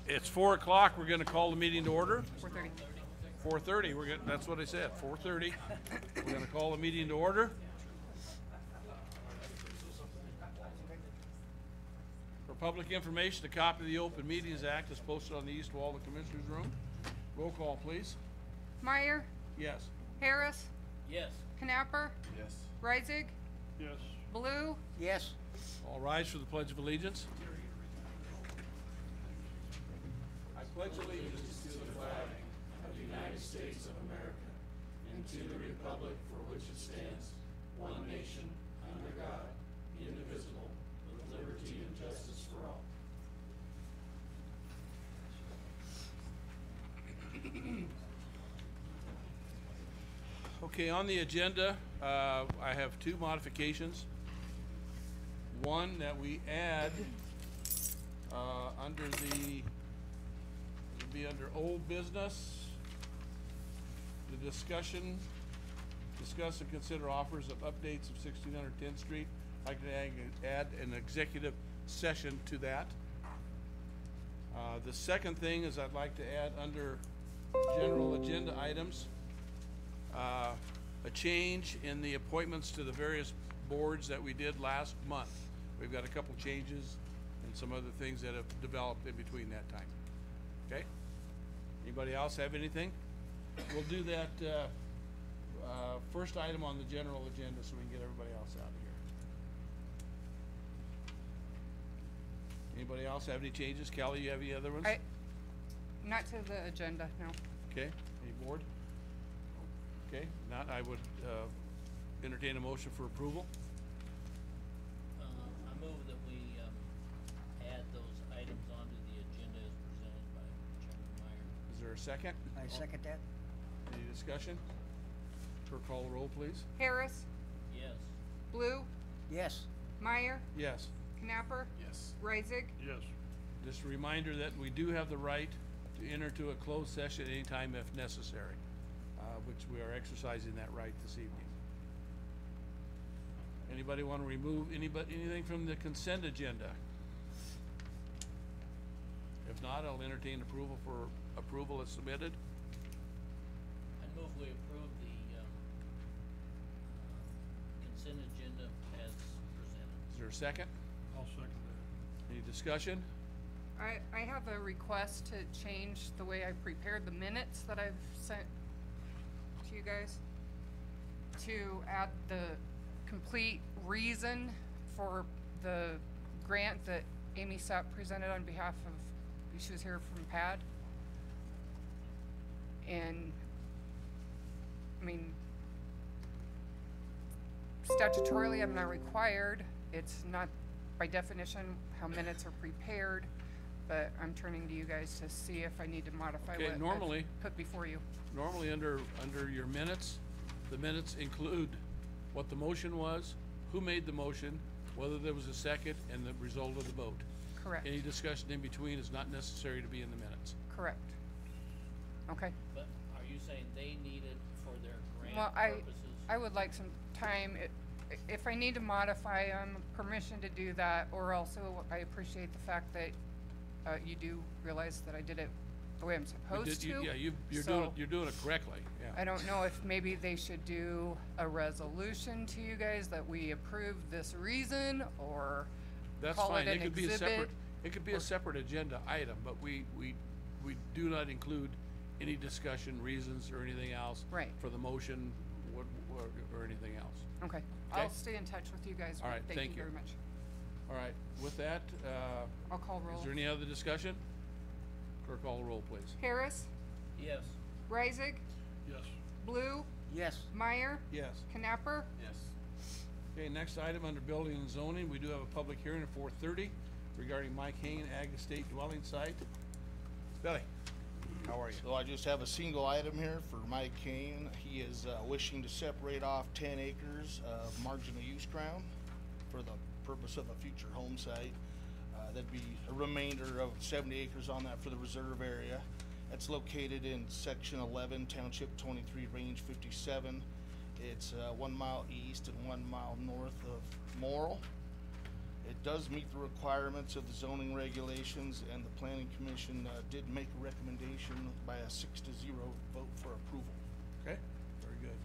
It's 4 o'clock. We're going to call the meeting to order. 4:30. 4:30. That's what I said. 4:30. We're going to call the meeting to order. For public information, a copy of the Open Meetings Act is posted on the east wall of the Commissioners' room. Roll call, please. Meyer, Yes. Harris, Yes. Knapper, Yes. Reisig, Yes. Blue. Yes. All rise for the Pledge of Allegiance. I pledge allegiance to the flag Of the United States of America, and to the republic for which it stands, one nation, under God, indivisible, with liberty and justice for all. Okay, on the agenda, I have two modifications. One that we add under the, it'll be under old business, the discuss and consider offers of updates of 1600 10th Street. I can add an executive session to that. The second thing is I'd like to add under general agenda items, a change in the appointments to the various boards that we did last month. We've got a couple changes and some other things that have developed in between that time. Okay? Anybody else have anything? We'll do that first item on the general agenda so we can get everybody else out of here. Anybody else have any changes? Kelly, you have any other ones? Not to the agenda, no. Okay, any board? Okay, not, I would entertain a motion for approval. I move that we add those items onto the agenda as presented by Chairman Meyer. Is there a second? I second that. Any discussion? Clerk, call the roll, please. Harris, Yes. Blue, Yes. Meyer, Yes. Knapper, Yes. Reisig. Yes. Just a reminder that we do have the right to enter to a closed session anytime if necessary, which we are exercising that right this evening. Anybody want to remove anything from the consent agenda? If not, I'll entertain approval as submitted. I move we approve the consent agenda as presented. Is there a second? I'll second that. Any discussion? I have a request to change the way I prepared the minutes that I've sent to you guys, to add the complete reason for the grant that Amy Sapp presented on behalf of, she was here from PAD. And, I mean, statutorily, I'm not required. It's not by definition how minutes are prepared, but I'm turning to you guys to see if I need to modify Okay, what normally- I've put before you. Normally under your minutes, the minutes include what the motion was, who made the motion, whether there was a second, and the result of the vote. Correct. Any discussion in between is not necessary to be in the minutes. Correct. Okay. But are you saying they need it for their grant Well, purposes? I would like some time, if I need to modify them, permission to do that, or also I appreciate the fact that you do realize that I did it the way I'm supposed to. Yeah, you're So, doing it correctly, yeah. I don't know if maybe they should do a resolution to you guys that we approve this reason, or That's call fine, it it an could be a separate, exhibit. it could be a separate agenda item, but we do not include any discussion, reasons, or anything else. Right. For the motion, or anything else. Okay, I'll stay in touch with you guys. All right, Thank thank you you. very much. All right, with that, I'll call roll. is there any other discussion? Clerk, call the roll, please. Harris, Yes. Reisig, Yes. Blue, Yes. Meyer, Yes. Knapper. Yes. Okay, next item under building and zoning, we do have a public hearing at 4:30 regarding Mike Hain Ag Estate dwelling site. Billy, how are you? So I just have a single item here for Mike Kane. He is wishing to separate off 10 acres of marginal use ground for the purpose of a future home site. That'd be a remainder of 70 acres on that for the reserve area. That's located in section 11, township 23, range 57. It's 1 mile east and 1 mile north of Morrill. It does meet the requirements of the zoning regulations, and the planning commission, did make a recommendation by a 6-0 vote for approval. Okay, very good.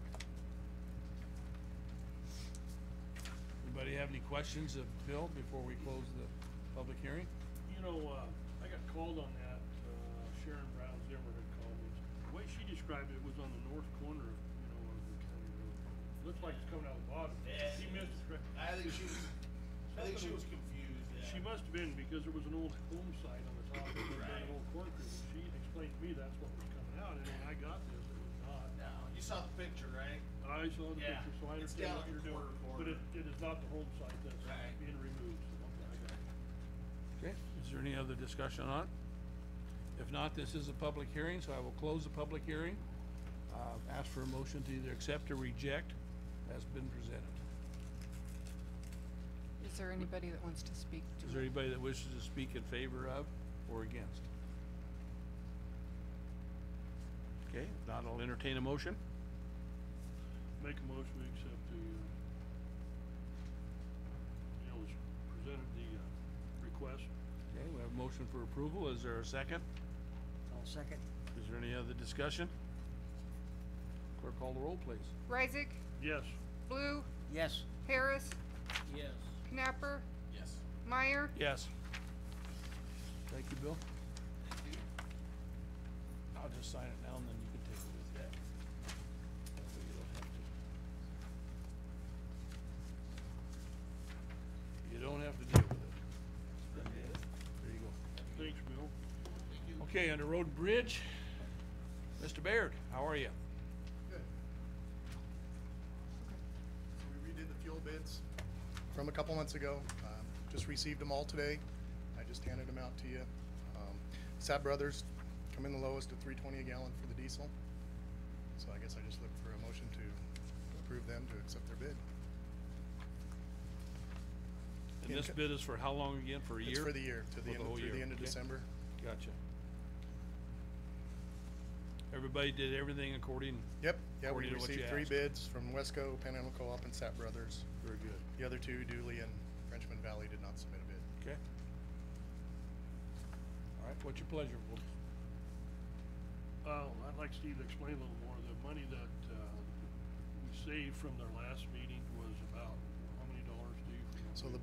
Anybody have any questions of Bill before we close the public hearing? You know, I got called on that, Sharon Brown Zimmer had called me. The way she described it was on the north corner of, of the county road. Looks like it's coming out the bottom. Yeah, She misdescribed. I think she was confused, yeah. She must have been, because there was an old home site on the top of the Right. old corn crib. She explained to me that's what was coming out, and when I got this, it was not. No, you saw the picture, right? I saw the Yeah, picture, so I it's understand down what in you're the doing, corner. but it is not the home site that's Right. being removed, so, okay, I got it. Okay, is there any other discussion on it? If not, this is a public hearing, so I will close the public hearing. Ask for a motion to either accept or reject as been presented. Is there anybody that wants to speak to Is there it? anybody that wishes to speak in favor of or against? Okay, if not, I'll entertain a motion. Make a motion, we accept the, presented the, request. Okay, we have a motion for approval. Is there a second? I'll second. Is there any other discussion? Clerk, call the roll, please. Reisig, Yes. Blue, Yes. Harris, Yes. Knapper, Yes. Meyer. Yes. Thank you, Bill. Thank you. I'll just sign it now and then you can take it with you. That way you don't have to. You don't have to deal with it. There you go. Thanks, Bill. Thank you. Okay, under Road and Bridge, Mr. Baird, how are you? Good. So we redid the fuel bids from a couple months ago. Just received them all today. I just handed them out to you. Sap Brothers come in the lowest at $3.20 a gallon for the diesel. So I guess I just look for a motion to approve them to accept their bid. And this bid is for how long again? For a year? It's for the year, to the end, whole through year, the end of okay. December. Gotcha. Everybody did everything according? Yep, yeah, we According to what you received 3 asked. bids from Wesco, Panhandle Co-op, and Sap Brothers. Very good. The other 2, Dooley and Frenchman Valley, did not submit a bid. Okay. All right, what's your pleasure? I'd like Steve to explain a little more. The money that, we saved from their last meeting was about how many dollars, Steve? So the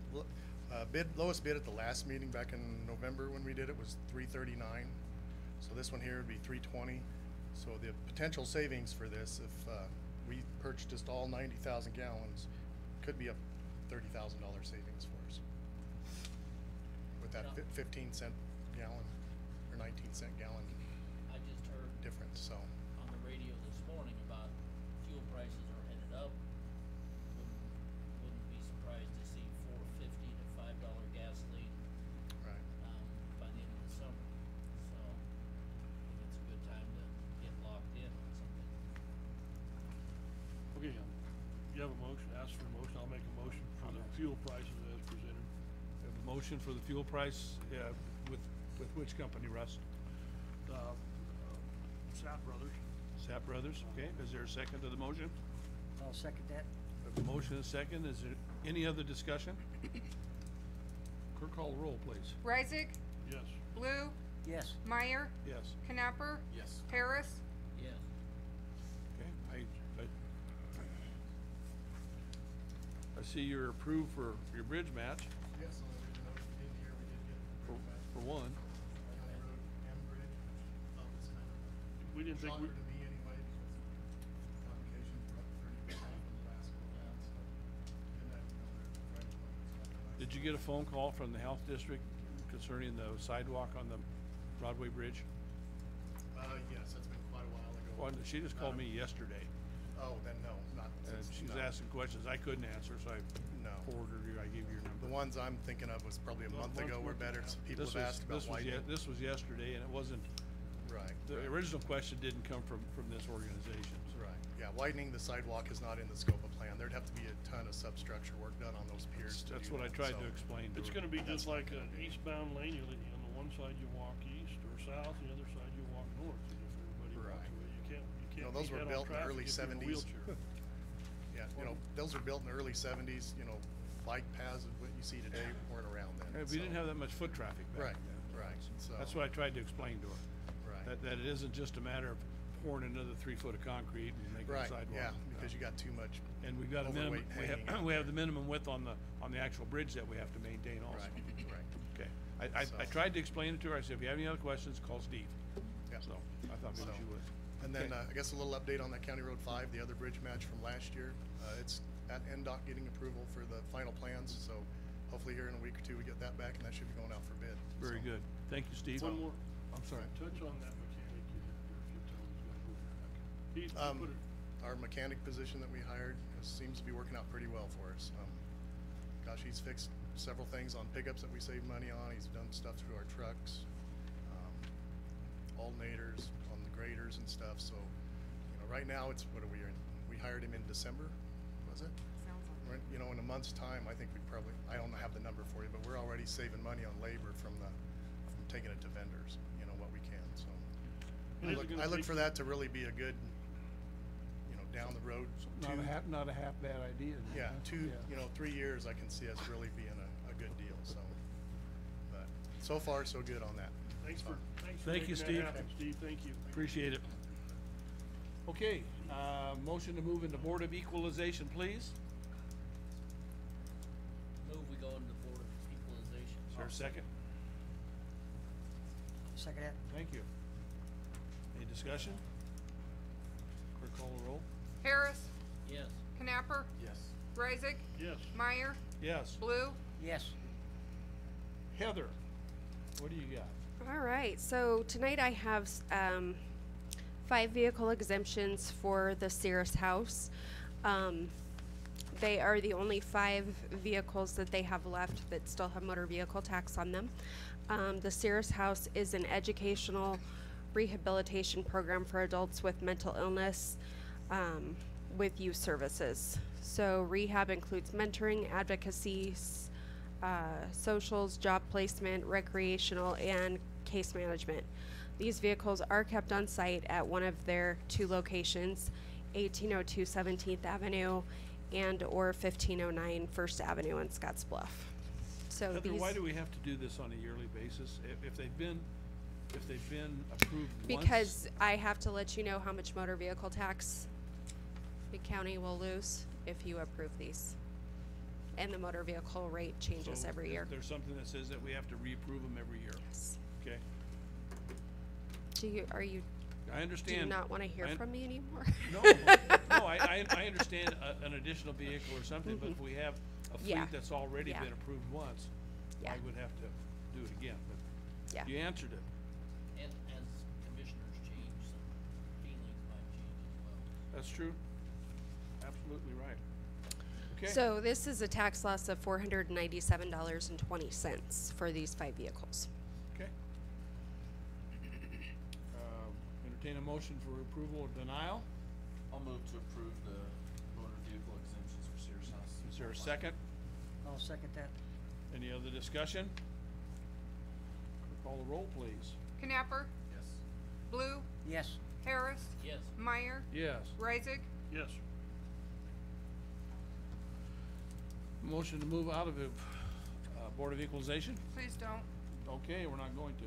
lowest bid at the last meeting back in November when we did it was $339. So this one here would be $320. So the potential savings for this, if we purchased all 90,000 gallons, could be a $30,000 savings for us. With that Yeah. 15-cent gallon or 19-cent gallon I just heard difference. So on the radio this morning about fuel prices are headed up. Wouldn't be surprised to see $4.50 to $5 gasoline, right. by the end of the summer. So, I think it's a good time to get locked in on something. Okay, you have a motion, ask for a motion, I'll make a motion for the fuel prices as presented. We have a motion for the fuel price, with which company, Russ? Sap Brothers. Sap Brothers, okay. Is there a second to the motion? I'll second that. We have a motion and a second. Is there any other discussion? Clerk, call the roll, please. Reisig, Yes. Blue, Yes. Meyer, Yes. Knapper, Yes. Harris, Yes. Okay, I see you're approved for your bridge match Yes, so in the year we did get for one. Road and Bridge, which was kind of We didn't think we, shocker to me anyway, because applications were up 30% from the last go around, so didn't have, they're right away. Did you get a phone call from the health district concerning the sidewalk on the Broadway Bridge? Yes, that's been quite a while ago. Well, she just called me yesterday, Oh, then no, not. and since- she was no. asking questions I couldn't answer, so I No. forwarded you, I gave you your number. The ones I'm thinking of was probably a Well, month month ago were worth better, of so time. people This have was, asked about widening. this was yesterday, and it wasn't, Right. the right. original question didn't come from this organization. Right, yeah, widening the sidewalk is not in the scope of plan. There'd have to be a ton of substructure work done on those piers to That's do what I that, tried to so- explain to it's her. gonna be That's just not like gonna an be- eastbound lane, on the one side you walk east or south, the other side you walk north, and if everybody walks Right. away, you can't those beat were that on built in the traffic early if you're in a 70s. wheelchair. Yeah, those were built in the early 70s, bike paths of what you see today weren't around then. We didn't have that much foot traffic back Right, then. right, so. That's what I tried to explain to her. Right. That it isn't just a matter of pouring another 3 foot of concrete and making a Right, sidewalk. yeah, because you got too much And we've got a minimum, overweight hanging out we have there. the minimum width on the actual bridge that we have to maintain also. Right, right. Okay, I So- tried to explain it to her, I said, if you have any other questions, call Steve. Yep. So, I thought maybe So- she would. And then, Okay. I guess a little update on that County Road 5, the other bridge match from last year. It's at NDOT getting approval for the final plans, so hopefully here in a week or two, we get that back, and that should be going out for bid. Very So, good. Thank you, Steve. One more. I'm sorry. Touch on that mechanic you had there, if you tell us what He's put it, Our mechanic position that we hired seems to be working out pretty well for us. Gosh, he's fixed several things on pickups that we saved money on. He's done stuff through our trucks, alternators on the graders and stuff. So, right now it's, what are we in? We hired him in December, was it? Sounds like. Right, in a month's time, I think we probably, I don't have the number for you, but we're already saving money on labor from taking it to vendors, what we can, so. And is it gonna I look take- for that to really be a good, down the road. Not a half bad idea. Yeah, huh? 3 years, I can see us really being a good deal, so. But so far, so good on that. thanks for Thank you, making that Steve. happen, Steve, thank you. Appreciate it. Okay, motion to move into Board of Equalization, please. Move we go into Board of Equalization. Is there a second? Second that. Thank you. Any discussion? Clerk call the roll. Harris, Yes. Knapper, Yes. Reisig, Yes. Meyer, Yes. Blue. Yes. Heather, what do you got? All right, so tonight I have 5 vehicle exemptions for the Sears house. They are the only 5 vehicles that they have left that still have motor vehicle tax on them. The Sears house is an educational rehabilitation program for adults with mental illness with youth services. So rehab includes mentoring, advocacy, socials, job placement, recreational, and case management. These vehicles are kept on site at one of their 2 locations, 1802 17th Avenue and or 1509 First Avenue in Scotts Bluff. So Heather, these, why do we have to do this on a yearly basis? If they've been approved once? because I have to let you know how much motor vehicle tax the county will lose if you approve these. And the motor vehicle rate changes So every year. There's something that says that we have to reapprove them every year. Yes. Okay, Are you, I do understand. you not wanna hear I- from me anymore? No, I understand an additional vehicle or something, but if we have a fleet Yeah. that's already Yeah. been approved once, Yeah. I would have to do it again, but Yeah. you answered it. And as commissioners change, some feelings might change as well. That's true. Absolutely right. Okay. So this is a tax loss of $497.20 for these 5 vehicles. Okay. Entertain a motion for approval or denial. I'll move to approve the motor vehicle exemptions for Sears House. Is there a second? I'll second that. Any other discussion? Call the roll, please. Knapper, Yes. Blue, Yes. Harris, Yes. Meyer, Yes. Reisig, Yes. Motion to move out of the Board of Equalization? please don't. Okay, we're not going to.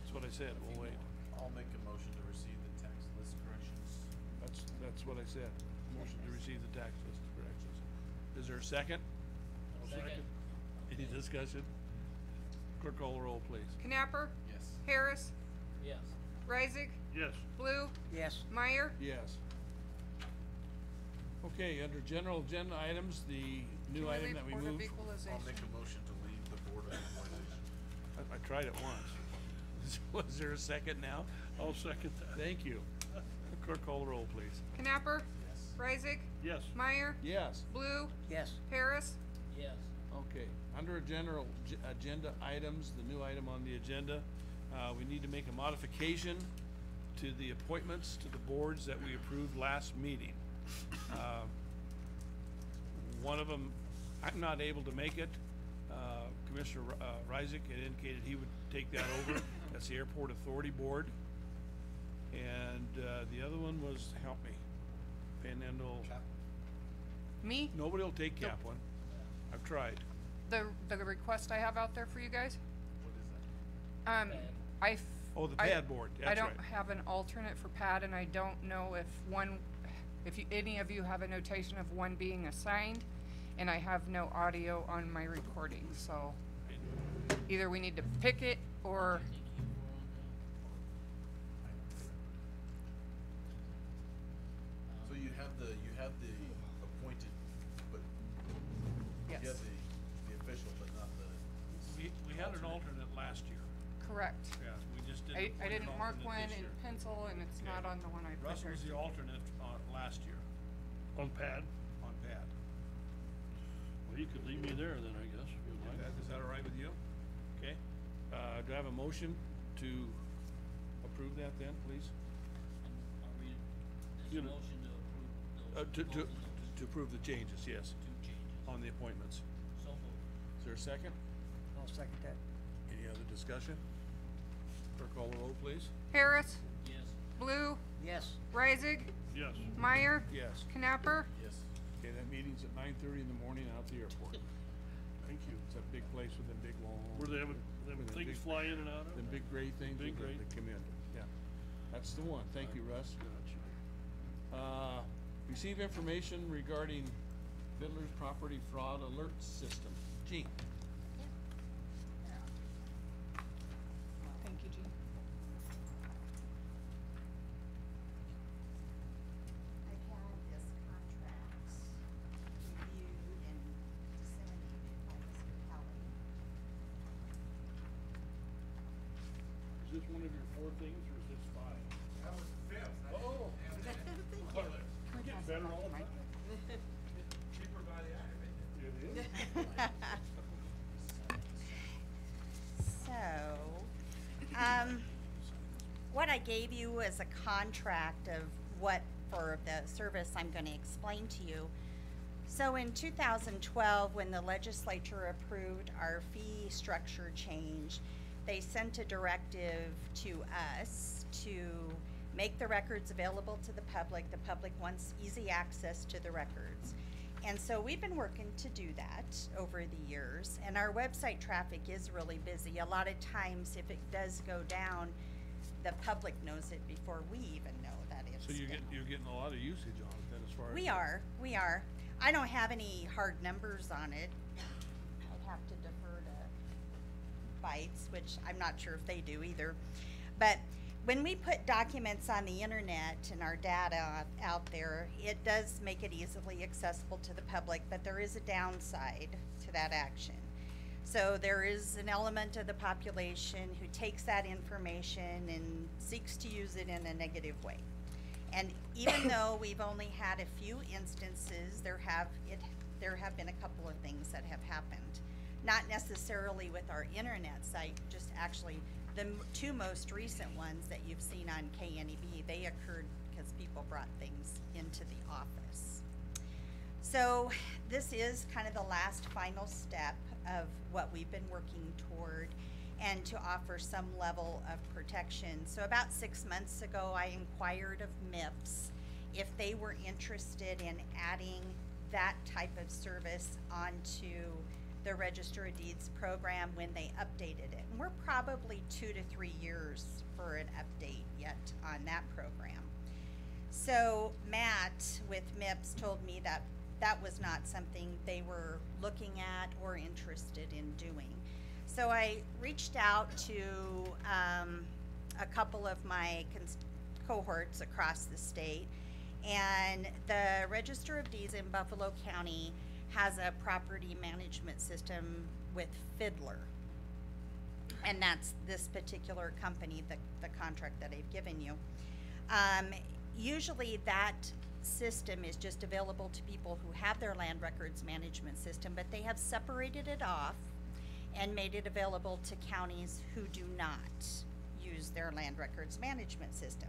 That's what I said, we'll wait. I'll make a motion to receive the tax list corrections. That's what I said. Motion to receive the tax list corrections. Is there a second? Second. Any discussion? Clerk call the roll, please. Knapper, Yes. Harris, Yes. Reisig, Yes. Blue, Yes. Meyer, Yes. Okay, under general agenda items, the new Can we item leave that we Board of moved. Equalization? I'll make a motion to leave the Board of Equalization. I tried it once. Was there a second now? I'll second that. Thank you. Clerk call the roll, please. Knapper, Yes. Reisig, Yes. Meyer, Yes. Blue, Yes. Harris, Yes. Okay, under general agenda items, the new item on the agenda, we need to make a modification to the appointments to the boards that we approved last meeting. One of them, I'm not able to make it. Commissioner Reisig had indicated he would take that over. That's the Airport Authority Board. And the other one was, help me, Panhandle. me. Nobody will take Kaplan. I've tried. The request I have out there for you guys, What is Pad. Oh, the I- pad board, I that's don't right. have an alternate for pad, and I don't know if any of you have a notation of one being assigned, and I have no audio on my recording, so either we need to pick it or, I think you were on that. So you have the appointed, but yes, you have the official, but not the. We had an alternate last year. correct. Yes, we just didn't. I appoint an didn't mark alternate one this in year. pencil, and it's not Okay. on the one I Russ prepared. was the alternate, last year On pad? on pad. Well, you could leave me there then, I guess, if you like. Is that all right with you? Okay, do I have a motion to approve that then, please? And are we, You is a know- motion to approve those, To, both to, of those to approve the changes, yes, two changes? on the appointments. So moved. Is there a second? I'll second that. Any other discussion? Clerk call the roll, please. Harris, Yes. Blue, Yes. Reisig, Yes. Meyer, Yes. Knapper. Yes. Okay, that meeting's at 9:30 in the morning out at the airport. Thank you. It's a big place with them big long. Where they have, them with them things big- fly in and out of? Them big gray things Big with gray. that come in, yeah. That's the one, thank you, Russ. Gotcha. Receive information regarding Fiddler's Property Fraud Alert System. Gene? Thank you, Jean. I've had this contract reviewed and disseminated by Mr. Kelly. Is this one of your 4 things, or is this 5? That was the fifth. Oh. Getting better all the time. Cheaper by the hour. It is. So, what I gave you was a contract of what, for the service I'm gonna explain to you. So in 2012, when the legislature approved our fee structure change, they sent a directive to us to make the records available to the public. The public wants easy access to the records. And so we've been working to do that over the years, and our website traffic is really busy. A lot of times, if it does go down, the public knows it before we even know that it's So you're down. getting a lot of usage on it then as far as. We are. I don't have any hard numbers on it. I'd have to defer to Bytes, which I'm not sure if they do either. But when we put documents on the internet and our data out there, it does make it easily accessible to the public, but there is a downside to that action. So there is an element of the population who takes that information and seeks to use it in a negative way. And even though we've only had a few instances, there have been a couple of things that have happened. Not necessarily with our internet site, just actually the two most recent ones that you've seen on KNEB, they occurred because people brought things into the office. So this is kind of the last final step of what we've been working toward, and to offer some level of protection. So about 6 months ago, I inquired of MIPS if they were interested in adding that type of service onto the Register of Deeds program when they updated it. And we're probably 2 to 3 years for an update yet on that program. So Matt with MIPS told me that that was not something they were looking at or interested in doing. So I reached out to a couple of my cohorts across the state, and the Register of Deeds in Buffalo County has a property management system with Fiddler. And that's this particular company, the contract that I've given you. Usually that system is just available to people who have their land records management system, but they have separated it off and made it available to counties who do not use their land records management system.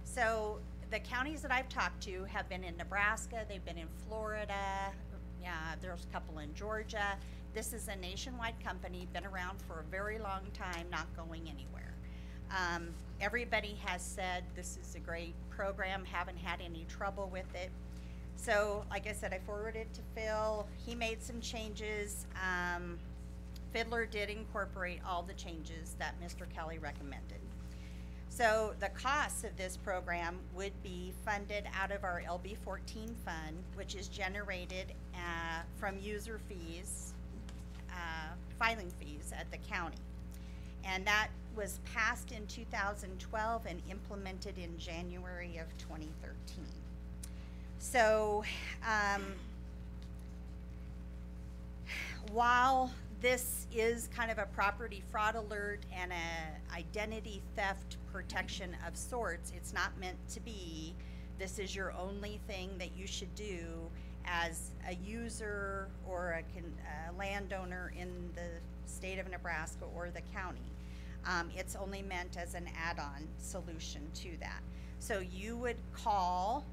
So the counties that I've talked to have been in Nebraska, they've been in Florida, there's a couple in Georgia. This is a nationwide company, been around for a very long time, not going anywhere. Everybody has said this is a great program, haven't had any trouble with it. So, like I said, I forwarded to Phil, he made some changes, Fiddler did incorporate all the changes that Mr. Kelly recommended. So the costs of this program would be funded out of our LB 14 fund, which is generated from user fees, filing fees at the county. And that was passed in 2012 and implemented in January of 2013. So while this is kind of a property fraud alert and a identity theft protection of sorts, it's not meant to be, this is your only thing that you should do as a user or a landowner in the state of Nebraska or the county. It's only meant as an add-on solution to that. So you would call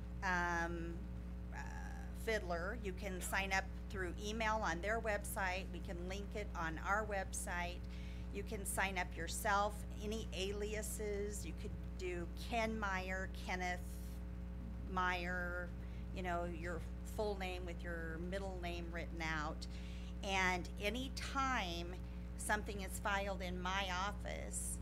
Fiddler. You can sign up through email on their website. We can link it on our website. You can sign up yourself. Any aliases, you could do Ken Meyer, Kenneth Meyer, you know, your full name with your middle name written out. And any time something is filed in my office,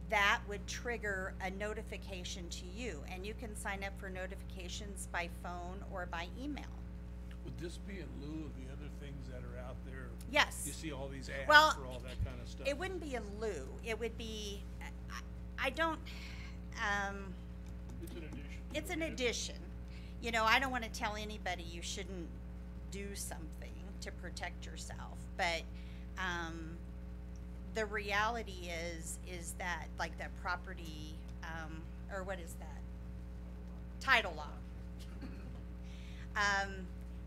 that would trigger a notification to you, and you can sign up for notifications by phone or by email. Would this be in lieu of the other things that are out there? Yes. You see all these ads Well, for all that kind of stuff? It wouldn't be in lieu. It would be, I don't, It's an addition. it's an addition. You know, I don't want to tell anybody you shouldn't do something to protect yourself, but the reality is that, like, that property, or what is that? Title law.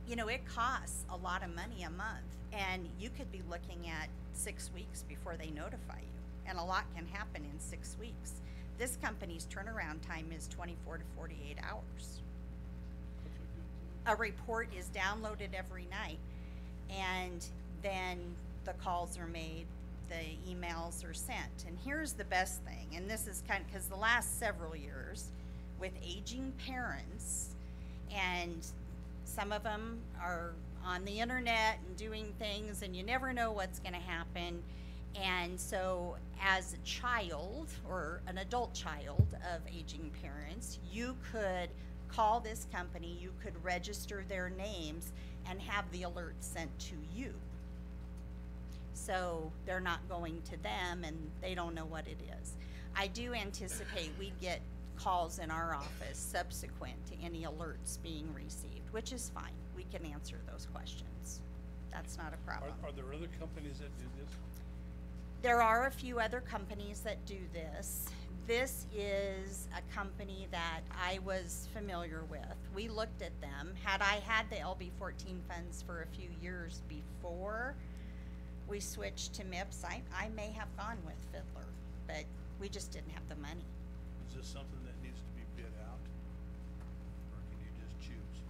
You know, it costs a lot of money a month, and you could be looking at 6 weeks before they notify you, and a lot can happen in 6 weeks. This company's turnaround time is 24 to 48 hours. That's a good thing. A report is downloaded every night, and then the calls are made, the emails are sent. And here's the best thing, and this is kind of, because the last several years with aging parents, and some of them are on the internet and doing things, and you never know what's going to happen. And so as a child or an adult child of aging parents, you could call this company, you could register their names and have the alert sent to you. So they're not going to them and they don't know what it is. I do anticipate we'd get calls in our office subsequent to any alerts being received, which is fine. We can answer those questions. That's not a problem. Are there other companies that do this? There are a few other companies that do this. This is a company that I was familiar with. We looked at them. Had I had the LB 14 funds for a few years before we switched to MIPS, I may have gone with Fiddler, but we just didn't have the money. Is this something that needs to be bid out? Or can you just choose?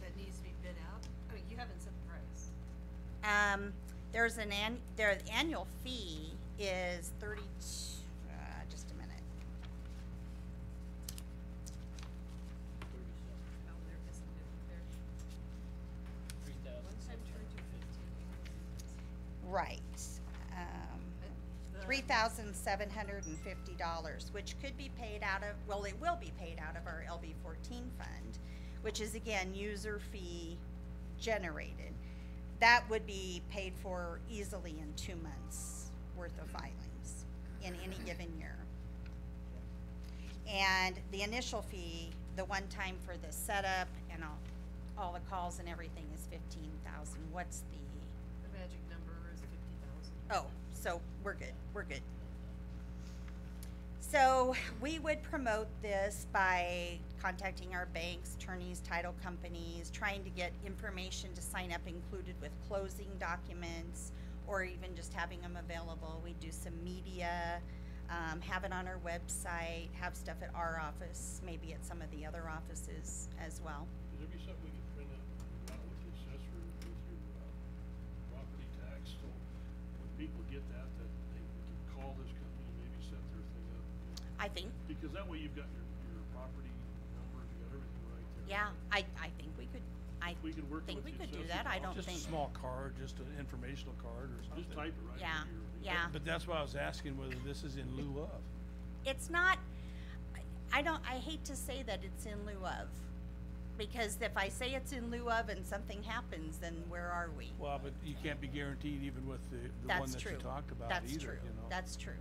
That needs to be bid out? I mean, you haven't set the price. There's the annual fee is 32, just a minute. Oh, there isn't it there. One time turned to 15. Right. $3,750, which could be paid out of, well, it will be paid out of our LB 14 fund, which is again user fee generated. That would be paid for easily in 2 months worth of filings in any given year. And the initial fee, the one time for the setup and all the calls and everything is $15,000. What's the? The magic number is 50,000. Oh, so we're good, we're good. So we would promote this by contacting our banks, attorneys, title companies, trying to get information to sign up included with closing documents, or even just having them available. We do some media, have it on our website, have stuff at our office, maybe at some of the other offices as well. Could there be something we could print out with the assessor, with your property tax, so when people get that they can call this company and maybe set their thing up? I think, Because that way you've got your property numbers, you got everything right Yeah, I think we could, We could work think with we the could do assessors that, I don't Just think. a small card, just an informational card or something. Just type it right Yeah, into your. yeah. But that's why I was asking whether this is in lieu of. It's not, I hate to say that it's in lieu of, because if I say it's in lieu of and something happens, then where are we? Well, but you can't be guaranteed even with the one That's that you true. talked about That's either, true. you know? That's true.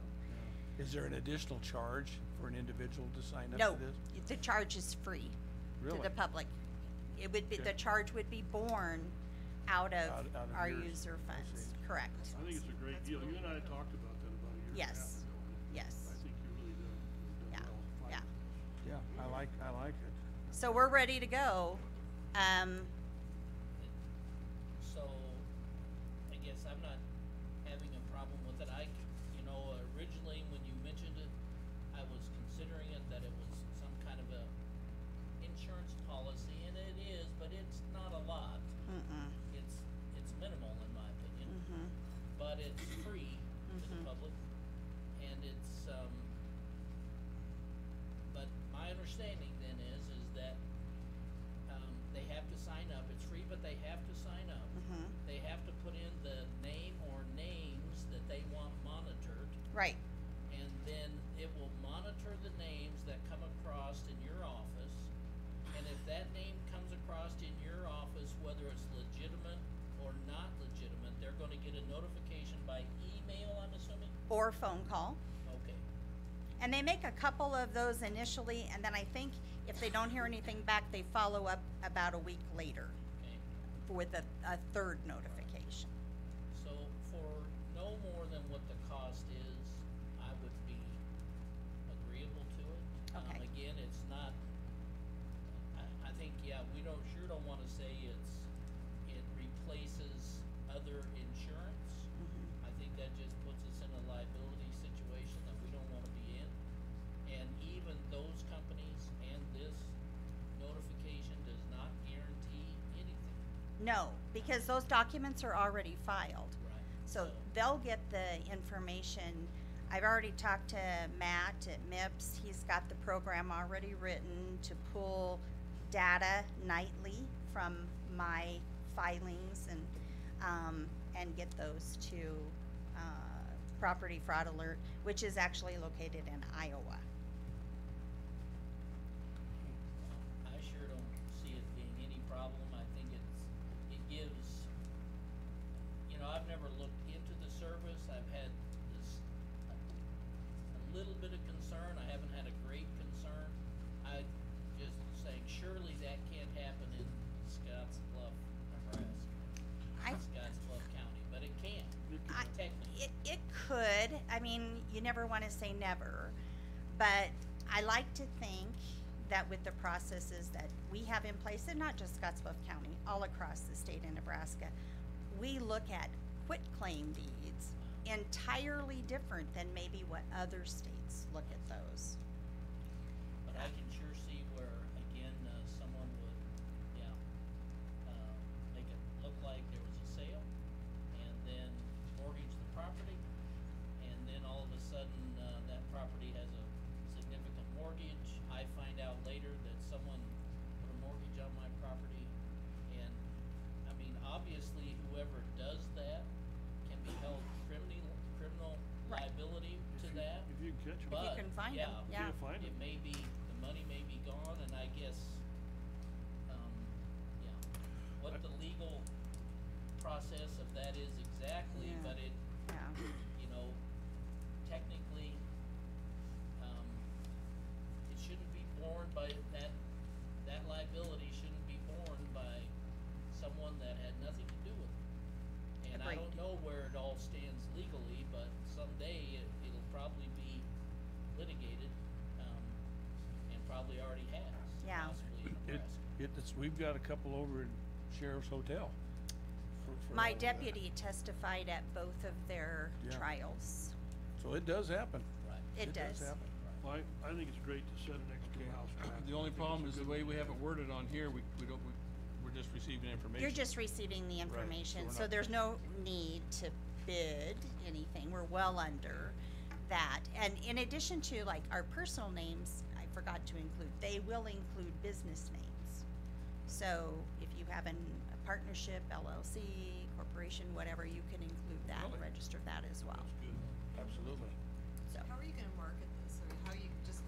Is there an additional charge for an individual to sign up No, for this? the charge is free to Really? the public. It would be, Okay. the charge would be borne out of Out of our yours. user I funds, see. correct? I think it's a great deal. You and I talked about that about a year and a half Yes. ago. Yes. I think you really done Yeah, well yeah. fighting. Yeah, I like it. So we're ready to go. So, I guess I'm not having a problem with it. Originally when you mentioned it, I was considering it that it was some kind of a insurance policy, and it is, but it's not a lot. It's minimal in my opinion. But it's free to the public, and it's, but my understanding then is that, they have to sign up. It's free, but they have to sign up. They have to put in the name or names that they want monitored, Right, and then it will monitor the names that come across in your office. And if that name comes across in your office, whether it's legitimate or not legitimate, they're gonna get a notification by email, I'm assuming? or phone call. Okay, And they make a couple of those initially, and then I think if they don't hear anything back, they follow up about a week later okay. with a third notification. So for no more than what the cost is, I would be agreeable to it. Okay. Again, it's not, I think, yeah, we sure don't wanna say it replaces other insurance. I think that just puts us in a liability situation that we don't wanna be in. And even those companies and this notification does not guarantee anything. No, because those documents are already filed. Right. So they'll get the information. I've already talked to Matt at MIPS. He's got the program already written to pull data nightly from my filings and get those to Property Fraud Alert, which is actually located in Iowa. I sure don't see it being any problem. I think it gives, I've never looked into the service. I've had a little bit of concern. I haven't had a great concern. I just saying surely that can't happen in Scotts Bluff, Nebraska. Scotts Bluff County, but it can, technically. It could. I mean, you never want to say never, but I like to think that with the processes that we have in place, and not just Scotts Bluff County, all across the state of Nebraska, we look at quitclaim deeds entirely different than maybe what other states look at those. But I can sure see where, again, someone would, make it look like there was a sale, and then mortgage the property, and then all of a sudden, that property has a significant mortgage. I find out later that someone put a mortgage on my property, and, I mean, obviously, whoever does that can be held criminal Right. liability to that. If you can catch them. But, can find 'em, yeah. Can't find 'em. it may be, the money may be gone, and I guess, what the legal process of that is exactly, Yeah. but it, Yeah. technically, it shouldn't be borne by, that liability shouldn't be borne by someone that had nothing to do with it. And I Agreed. don't know where it all stands legally, but someday it'll probably be litigated, and probably already has, Yeah. possibly in Nebraska. We've got a couple over in Sheriff's Hotel. for My all of that. deputy testified at both of their Yeah. trials. So it does happen. Right. It does. happen. Well, I think it's great to set an extra Okay. house back. The only I think problem it's is a the good way we to have do. it worded on here, we're just receiving information. You're just receiving the so information, we're so not- there's no need to bid anything. We're well under that. And in addition to like our personal names, I forgot to include, they will include business names. So if you have a partnership, LLC, corporation, whatever, you can include that, Really? register that as well. That's good. Absolutely. So, How are you gonna market this? I mean, how you just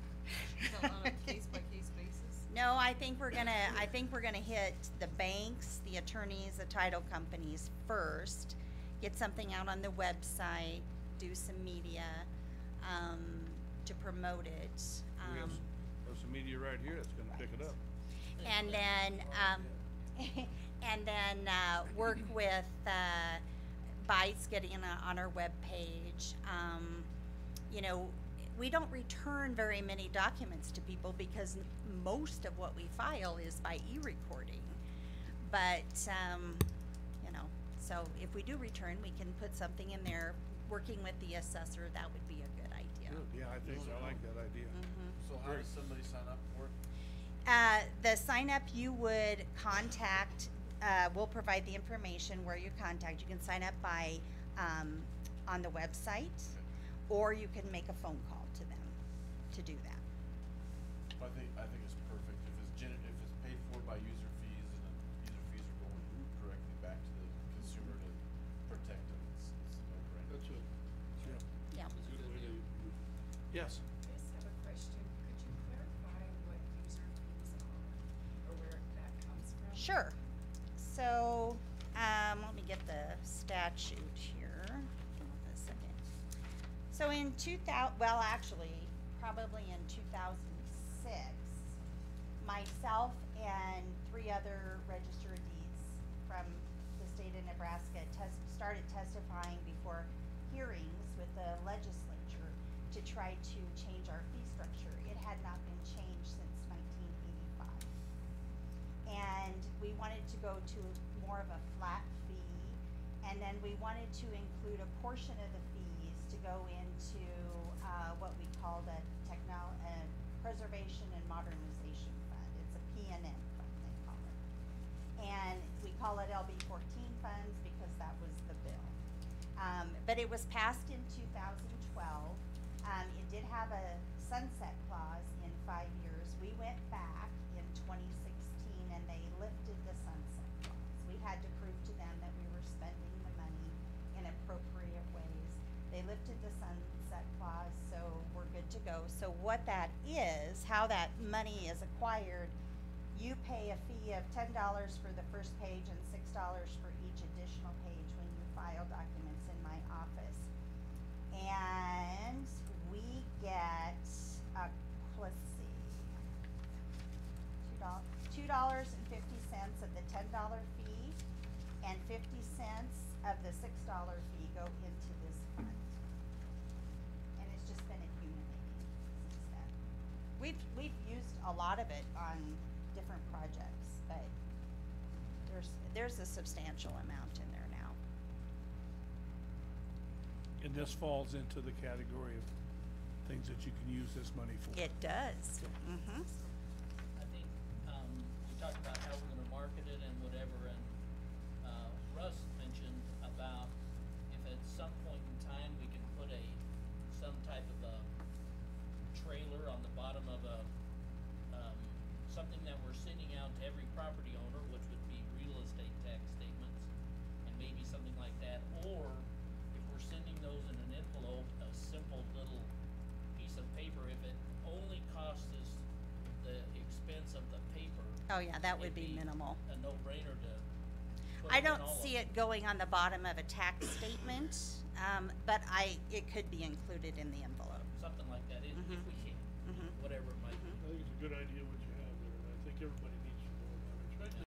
tell on a case by case basis? no, I think we're gonna hit the banks, the attorneys, the title companies first, get something out on the website, do some media, to promote it. We have there's some media right here that's gonna pick it up. And then, and then, work with, Bytes getting on our webpage. You know, we don't return very many documents to people because most of what we file is by e-recording. But, you know, so if we do return, we can put something in there, working with the assessor, that would be a good idea. Good, yeah, I think so. I like that idea. So how does somebody sign up for it? The sign up, you would contact, we'll provide the information where you contact. You can sign up by, on the website, or you can make a phone call to them to do that. I think it's perfect. If it's paid for by user fees and then user fees are going directly back to the consumer to protect them, it's a no-brainer. That's a, Yeah. that's a good way to. Yes. I just have a question. Could you clarify what user fees are or where that comes from? Sure. So, let me get the statute here. Hold on a second. So in probably in 2006, myself and 3 other register of deeds from the state of Nebraska started testifying before hearings with the legislature to try to change our fee structure. It had not been changed since 1985. And we wanted to go to more of a flat fee, and then we wanted to include a portion of the fees to go into what we call the Preservation and Modernization Fund. It's a P&M fund, they call it. And we call it LB 14 funds because that was the bill. But it was passed in 2012. It did have a sunset clause in 5 years. We went back in 2016 and they lifted the sunset clause. We had to prove to them that we were spending the money in appropriate ways. They lifted the sunset clause, so we're good to go. So what that is, how that money is acquired, you pay a fee of $10 for the first page and $6 for each additional page when you file documents in my office. And we get, let's see, $2.50 of the $10 fee and 50 cents of the $6 fee go into this fund. And it's just been accumulating since then. We've used a lot of it on different projects, but there's a substantial amount in there now. And this falls into the category of things that you can use this money for. It does. Mm-hmm. I think, we talked about how we're gonna market it and whatever, and, Russ mentioned about if at some point in time we can put some type of a trailer on the bottom of something that we're sending out to every property owner, which would be real estate tax statements, and maybe something like that, or if we're sending those in an envelope, a simple little piece of paper, if it only costs us the expense of the paper. Oh yeah, that would it'd be minimal. A no-brainer to put I it in don't all of see them. it going on the bottom of a tax statement, but it could be included in the envelope. Something like that, if we can, Mhm. whatever it might be. I think it's a good idea what you have there, and I think everybody needs to know about it, especially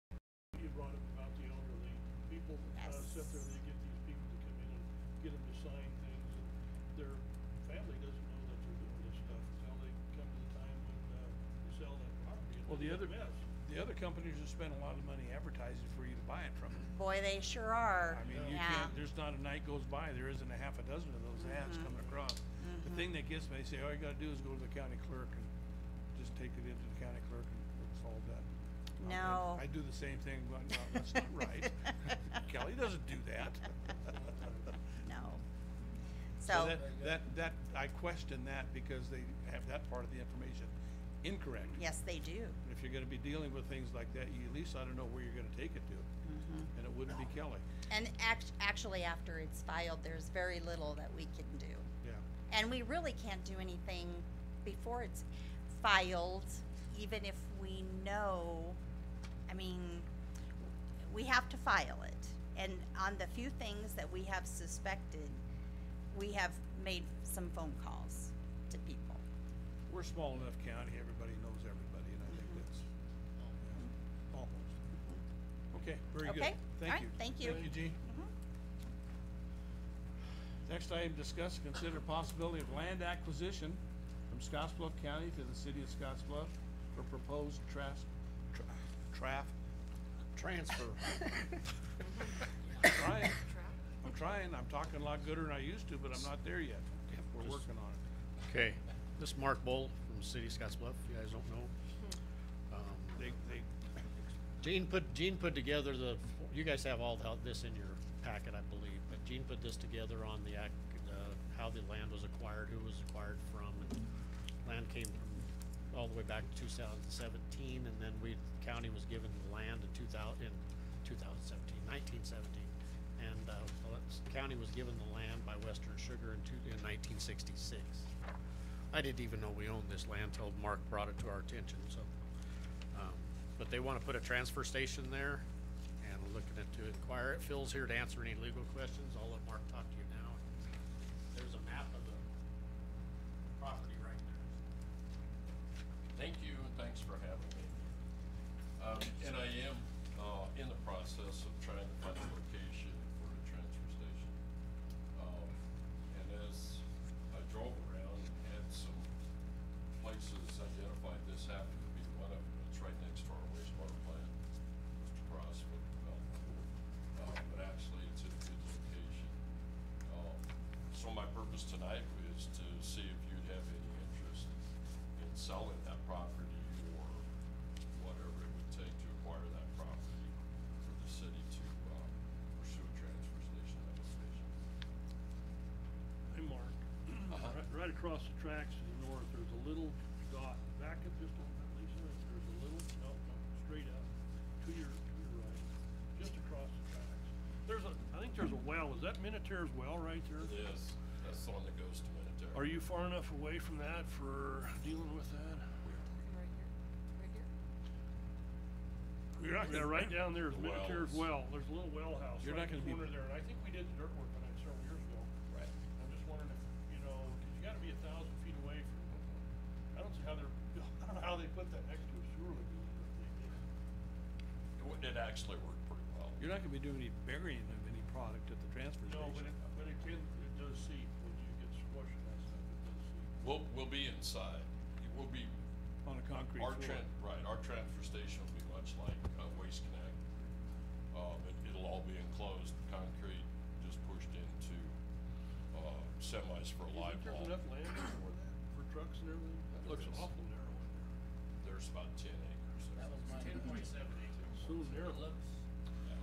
you brought up about the elderly. People, Yes. sit there, they get these people to come in and get them to sign things, and their family doesn't know that they're doing this stuff until they come to the time when, they sell that property, and Well, then it's a mess. the other companies have spent a lot of money advertising for you to buy it from them. Boy, they sure are. I mean, you Yeah. can't, there's not a night goes by, there isn't a half a dozen of those ads coming across. The thing that gets me, they say, all you gotta do is go to the county clerk and just take it into the county clerk and it's all done. No. I do the same thing, but no, that's not right. Kelly doesn't do that. No. So, That, I question that because they have that part of the information incorrect. Yes, they do. And if you're gonna be dealing with things like that, you at least ought to know where you're gonna take it to. And it wouldn't be Kelly. And actually, after it's filed, there's very little that we can do. Yeah. And we really can't do anything before it's filed, even if we know, I mean, we have to file it. And on the few things that we have suspected, we have made some phone calls to people. We're a small enough county, everybody knows everybody, and I think that's, yeah, almost. Okay, very good. Okay, Thank alright, you. thank you. Thank you, Jean. Next item, discuss and consider possibility of land acquisition from Scotts Bluff County to the city of Scotts Bluff for proposed transfer. I'm trying, I'm talking a lot gooder than I used to, but I'm not there yet. We're working on it. Okay, this is Mark Bull from the city of Scotts Bluff, if you guys don't know. Gene put together you guys have all this in your packet, I believe, but Gene put this together on the how the land was acquired, who was acquired from, and land came from all the way back to 2017, and then county was given the land in 1917, and county was given the land by Western Sugar in 1966. I didn't even know we owned this land till Mark brought it to our attention, so. But they wanna put a transfer station there, and we're looking to inquire. Phil's here to answer any legal questions. I'll let Mark talk to you now. There's a map of the property right there. Thank you, and thanks for having me. And I am, in the process of trying to find a location for a transfer station. And as I drove around and had some places identified, this happened to be one of them. It's right next to our wastewater plant, just across from development. But actually, it's a good location. So my purpose tonight was to see if you'd have any interest in selling that property or whatever it would take to acquire that property for the city to pursue a transfer station application. Hey, Mark. Right across the tracks to the north, there's a little dot. Back up just a little bit, Lisa. There's a little, no, straight up to your right, just across the tracks. I think there's a well. Is that Minotera's well right there? It is. That's the one that goes to Minotera. Are you far enough away from that for dealing with that? Right here. You're not gonna, right down there is The Minotera's wells. well. There's a little well house You're right not in the gonna be- corner there, and I think we did the dirt work on it several years ago. Right. I'm just wondering if, cause you gotta be 1,000 feet away from, I don't see how I don't know how they put that next to a sewer lagoon, but they did. It actually worked pretty well. You're not gonna be doing any burying of any product at the transfer No, station. but it does seep when you get squashed in that stuff, it does seep. We'll be inside. We'll be, On a concrete our floor. our transfer station will be much like Waste Connect. It'll all be enclosed, concrete, just pushed into semis for live There's haul. enough land for that, for trucks and everything? That looks There is. awful narrow in there. There's about 10 acres there. That was my. 10.7 acres. So narrow. It looks,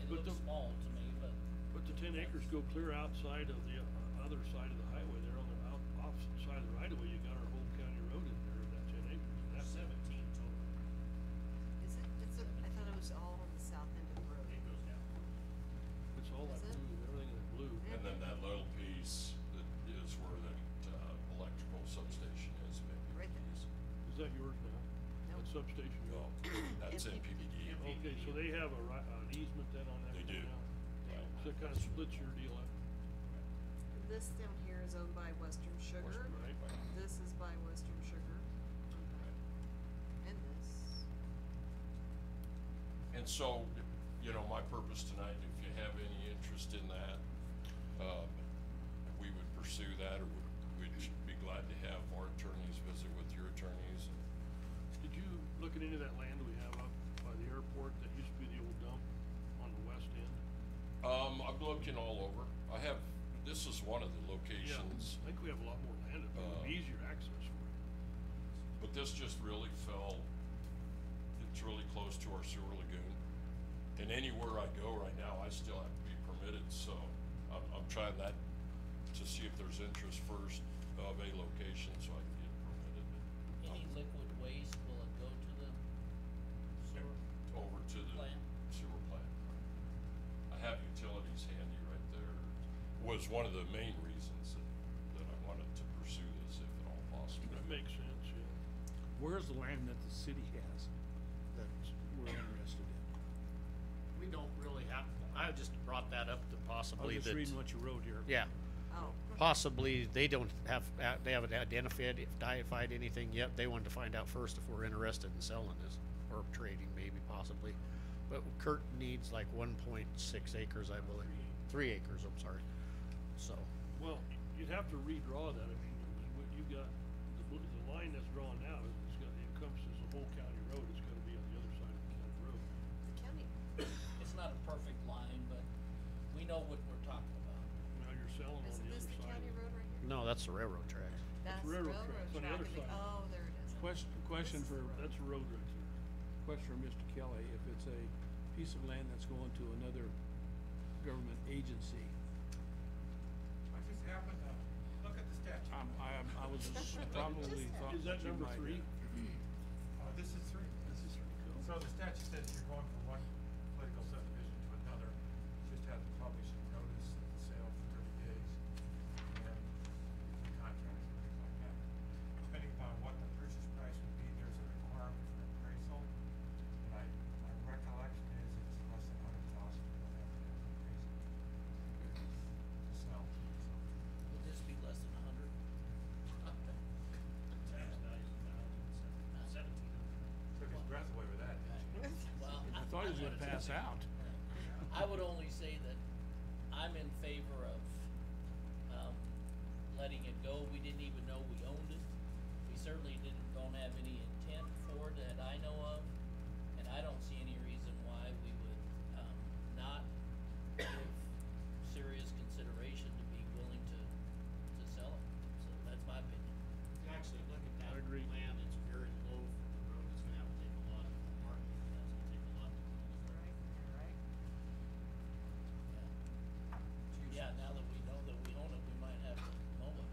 But it looks small to me, but. But the 10 acres go clear outside of the other side of the highway there on the opposite side of the right of way. You got our whole county road in there in that 10 acres. And that's 17 total. Is it, I thought it was all on the south end of the road. It goes down. It's all that Is it? blue, everything is blue. And then that little piece that is where the electrical substation is, maybe. Right there. Is that yours now? Nope. That substation? No, that's NPPD. Okay, so they have an easement then on that? They do. now? Right. So it kind of splits your deal up. This down here is owned by Western Sugar. Right. This is by Western Sugar. And this. And so, my purpose tonight, if you have any interest in that, we would pursue that, or we'd be glad to have our attorneys visit with your attorneys. Did you look into that land we have up by the airport that used to be the old dump on the west end? I'm looking all over. This is one of the locations. I think we have a lot more land up there. It would be easier access for you. But this just really it's really close to our sewer lagoon. And anywhere I go right now, I still have to be permitted, so I'm trying that to see if there's interest first of a location so I can get permitted. Any liquid waste will to the plant? sewer plant. I have utilities handy right there. Was one of the main reasons that I wanted to pursue this, if at all possible. That makes sense, yeah. Where's the land that the city has that we're interested in? We don't really have, I just brought that up to I possibly was just that. reading what you wrote here. Yeah, Oh. possibly they don't have, they haven't identified anything yet. They wanted to find out first if we're interested in selling this or trading maybe possibly. But Kurt needs like 1.6 acres, I believe. 3 acres, I'm sorry. So, Well, you'd have to redraw that. I mean, what you got, the line that's drawn now, it's got, it encompasses the whole county road. It's gotta be on the other side of the county road. The county, It's not a perfect line, but we know what we're talking about. Now you're selling on isn't the this other the side. county road right here? no, that's the railroad tracks. That's railroad railroad tracks on the track other and the, side. oh, there it is. Question for, That's a road right there. question for Mr. Kelly, if it's a piece of land that's going to another government agency, I just happened to look at the statute. I was probably thought Is that you number might 3? This is three. So the statute says you're going from one political subdivision to another, you just have to publish a notice of the sale for 30 days. And contracts and things like that. Depending upon what the purchase price would be, there's a requirement for appraisal. And my recollection is if it's less than $100,000, you don't have to have an appraisal to sell. Would this be less than 100? Took his breath away with that, didn't you? Well, I thought he was gonna pass out. I would only say that I'm in favor of, letting it go. We didn't even know we owned it. We certainly don't have any intent for it that I know of. And I don't see any reason why we would, not give serious consideration to be willing to sell it. So that's my opinion. If you actually look at that I agree. land, it's very low for the road. It's gonna have to take a lot of marking. That's gonna take a lot to build it. Yeah, now that we know that we own it, we might have to mow it.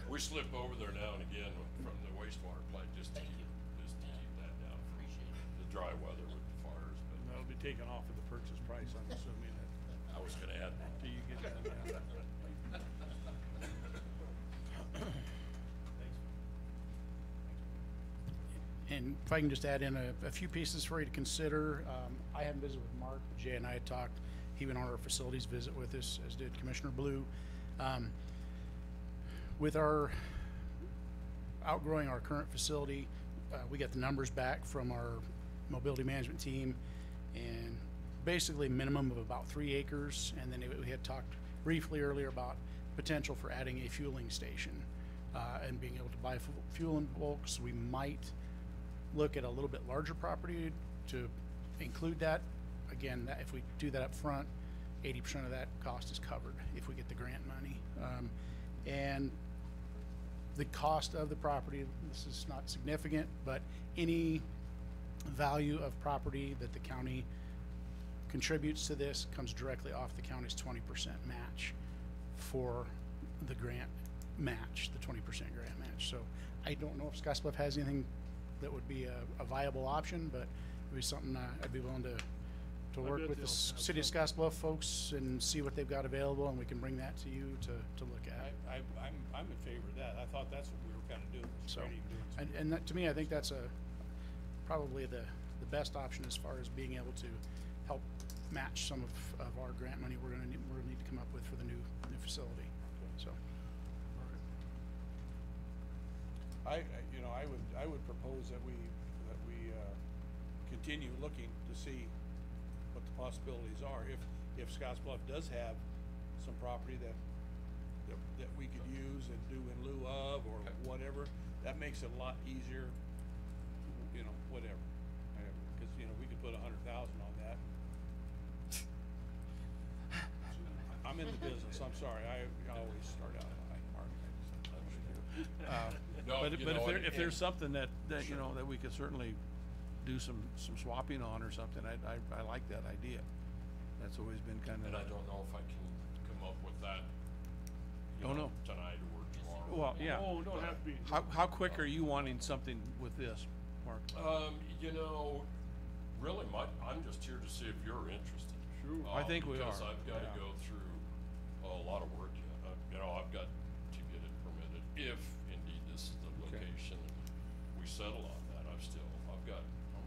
We slip over there now and again from the wastewater plant just to Thank keep, you. just to Yeah. keep that down for Appreciate it. the dry weather with the fires, but That'll be taken off of the purchase price, I'm assuming that, I was gonna add that. till you get that down. And if I can just add in a few pieces for you to consider, I haven't visited with Mark, but Jay and I had talked. He went on our facilities visit with us, as did Commissioner Blue. With our outgrowing our current facility, we got the numbers back from our mobility management team, and basically minimum of about 3 acres. And then we had talked briefly earlier about potential for adding a fueling station and being able to buy fuel in bulk. So we might look at a little bit larger property to include that. Again, that if we do that up front, 80% of that cost is covered if we get the grant money. And the cost of the property, this is not significant, but any value of property that the county contributes to this comes directly off the county's 20% match for the grant match, the 20% grant match. So I don't know if Scotts Bluff has anything that would be a viable option, but it would be something I'd be willing to I work bet with the they'll have city of some. Scotts Bluff folks and see what they've got available, and we can bring that to you to look at. I'm in favor of that. I thought that's what we were kinda doing, was So, trying to do some- and that, to me, I think that's probably the best option as far as being able to help match some of our grant money we're gonna need to come up with for the new facility, so. I would propose that we continue looking to see what the possibilities are. If Scotts Bluff does have some property that we could use and do in lieu of or whatever, that makes it a lot easier, whatever. Cause, we could put 100,000 on that. I'm in the business, I'm sorry, I always start out high, Mark. No, But you know, if there's something that we could certainly do some swapping on or something, I like that idea. That's always been kinda. And I don't know if I can come up with that, Oh, no. tonight or tomorrow. Well, yeah. Oh, don't have to be. How quick are you wanting something with this? Mark? You know, really, I'm just here to see if you're interested. Sure, I think we Because are, I've gotta yeah. go through a lot of work yet. You know, I've got to get it permitted, if indeed this is the Okay. location and we settle on that. I'm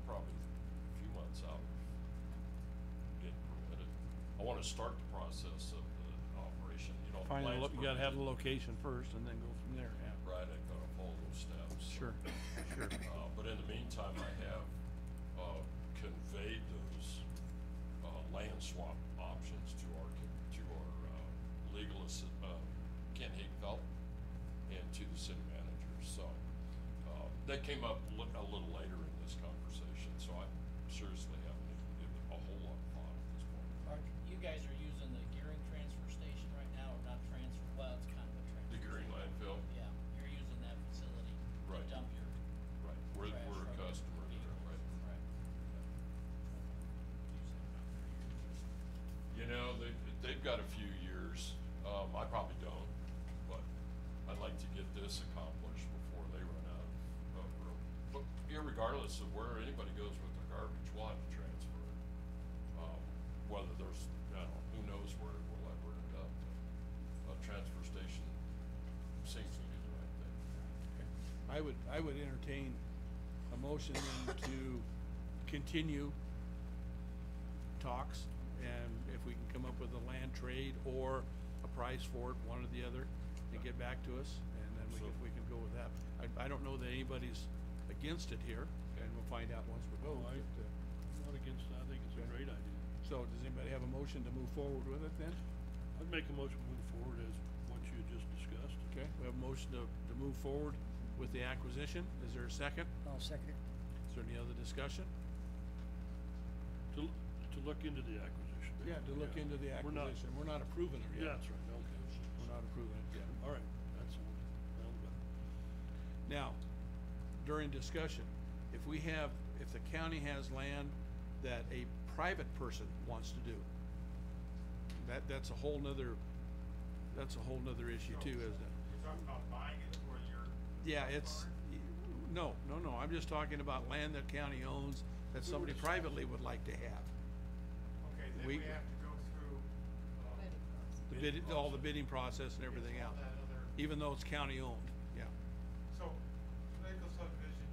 probably a few months out of getting permitted. I wanna start the process of the operation, you know. the Find land's you gotta have the permitted. location first and then go from there, yeah. Right, I've gotta follow those steps. Sure, sure. But in the meantime, I have, conveyed those, land swap options to our legal Ken Higfeld and to the city manager, so, that came up a little later in this conversation, so I seriously haven't even given a whole lot of thought at this point. You guys are using the Gearing transfer station right now, or not transfer, well, it's kind of a transfer. The Gearing landfill? Yeah, you're using that facility to Right. dump your Right, we're trash a from your customer there, vehicles. right? Right. You know, they've got a few years, I probably don't, but I'd like to get this accomplished before they run out of room. But irregardless of where anybody goes with their garbage, we'll have to transfer it. Whether there's, I don't know, who knows where it will ever end up, but a transfer station seems to be the right thing. I would entertain a motion then to continue talks, and if we can come up with a land trade or a price for it, one or the other, and get back to us, and then we can go with that. I don't know that anybody's against it here, and we'll find out once we go. I'm not against that, I think it's a great idea. So does anybody have a motion to move forward with it then? I'd make a motion to move forward as what you had just discussed. Okay, we have a motion to move forward with the acquisition. Is there a second? I'll second it. Is there any other discussion? To look into the acquisition. Yeah, to look into the We're not- acquisition. We're not approving it Yeah, yet. that's right, okay. We're not approving it yet. All right, that's better. Now, during discussion, if the county has land that a private person wants to do, that's a whole nother issue too, isn't it? You're talking about buying it or you're. Yeah, no, I'm just talking about land that county owns that somebody privately would like to have. Okay, then We- we have to go through, All the bidding process and everything all else, that other. even though it's county owned, yeah. So, political subdivision,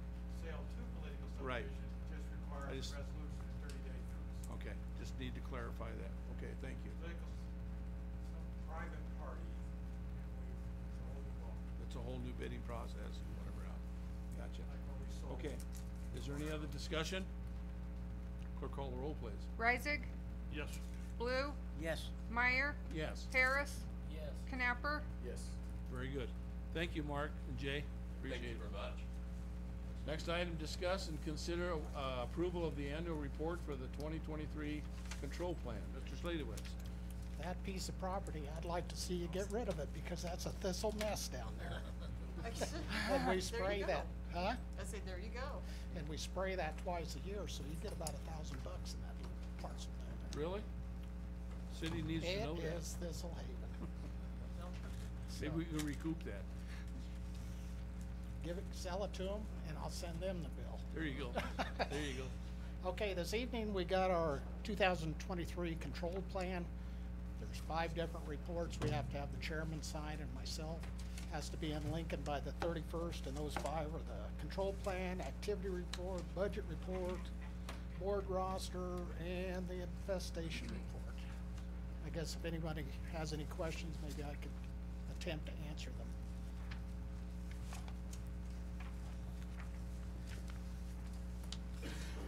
sale to political Right. subdivision just requires a just- resolution and 30-day notice. Okay, just need to clarify that. Okay, thank you. Political, some private party, and It's a whole new bidding process and whatever else. Gotcha. like when we sold. Okay, is there any other discussion? Clerk, call the roll, please. Reisig, Yes. Blue, Yes. Meyer, Yes. Harris, Yes. Knapper. Yes. Very good. Thank you, Mark and Jay. Appreciate it. Thank you very much. Next item, discuss and consider, approval of the annual report for the 2023 control plan. Mr. Sladewitz. That piece of property, I'd like to see you get rid of it because that's a thistle mess down there. And we spray that, huh? I say, there you go. And we spray that twice a year, so you get about $1,000 in that little parcel down there. Really? City needs to know that. It is Thistle Haven. Maybe we can recoup that. Sell it to them, and I'll send them the bill. There you go. There you go. Okay, this evening we got our 2023 control plan. There's 5 different reports. We have to have the chairman sign and myself. Has to be in Lincoln by the 31st, and those 5 are the control plan, activity report, budget report, board roster, and the infestation report. I guess if anybody has any questions, maybe I could attempt to answer them.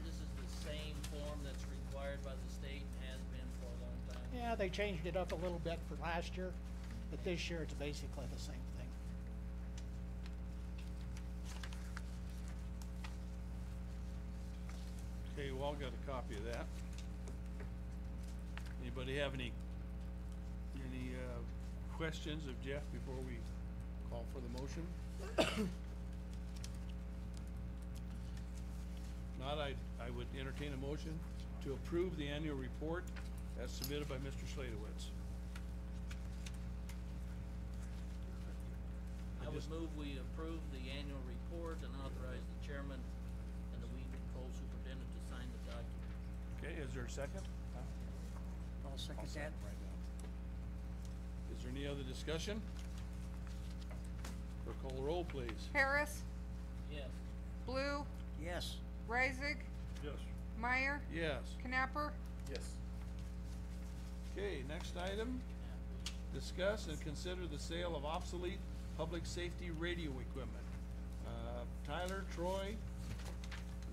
This is the same form that's required by the state and has been for a long time. Yeah, they changed it up a little bit for last year, but this year it's basically the same thing. Okay, we all got a copy of that. Anybody have any questions of Jeff before we call for the motion? Not, I would entertain a motion to approve the annual report as submitted by Mr. Sladewitz. I would move we approve the annual report and authorize the chairman Okay, is there a second? I'll second that. Is there any other discussion? Or call the roll, please. Harris, Yes. Blue, Yes. Reisig, Yes. Meyer, Yes. Knapper. Yes. Okay, next item, discuss and consider the sale of obsolete public safety radio equipment. Tyler, Troy,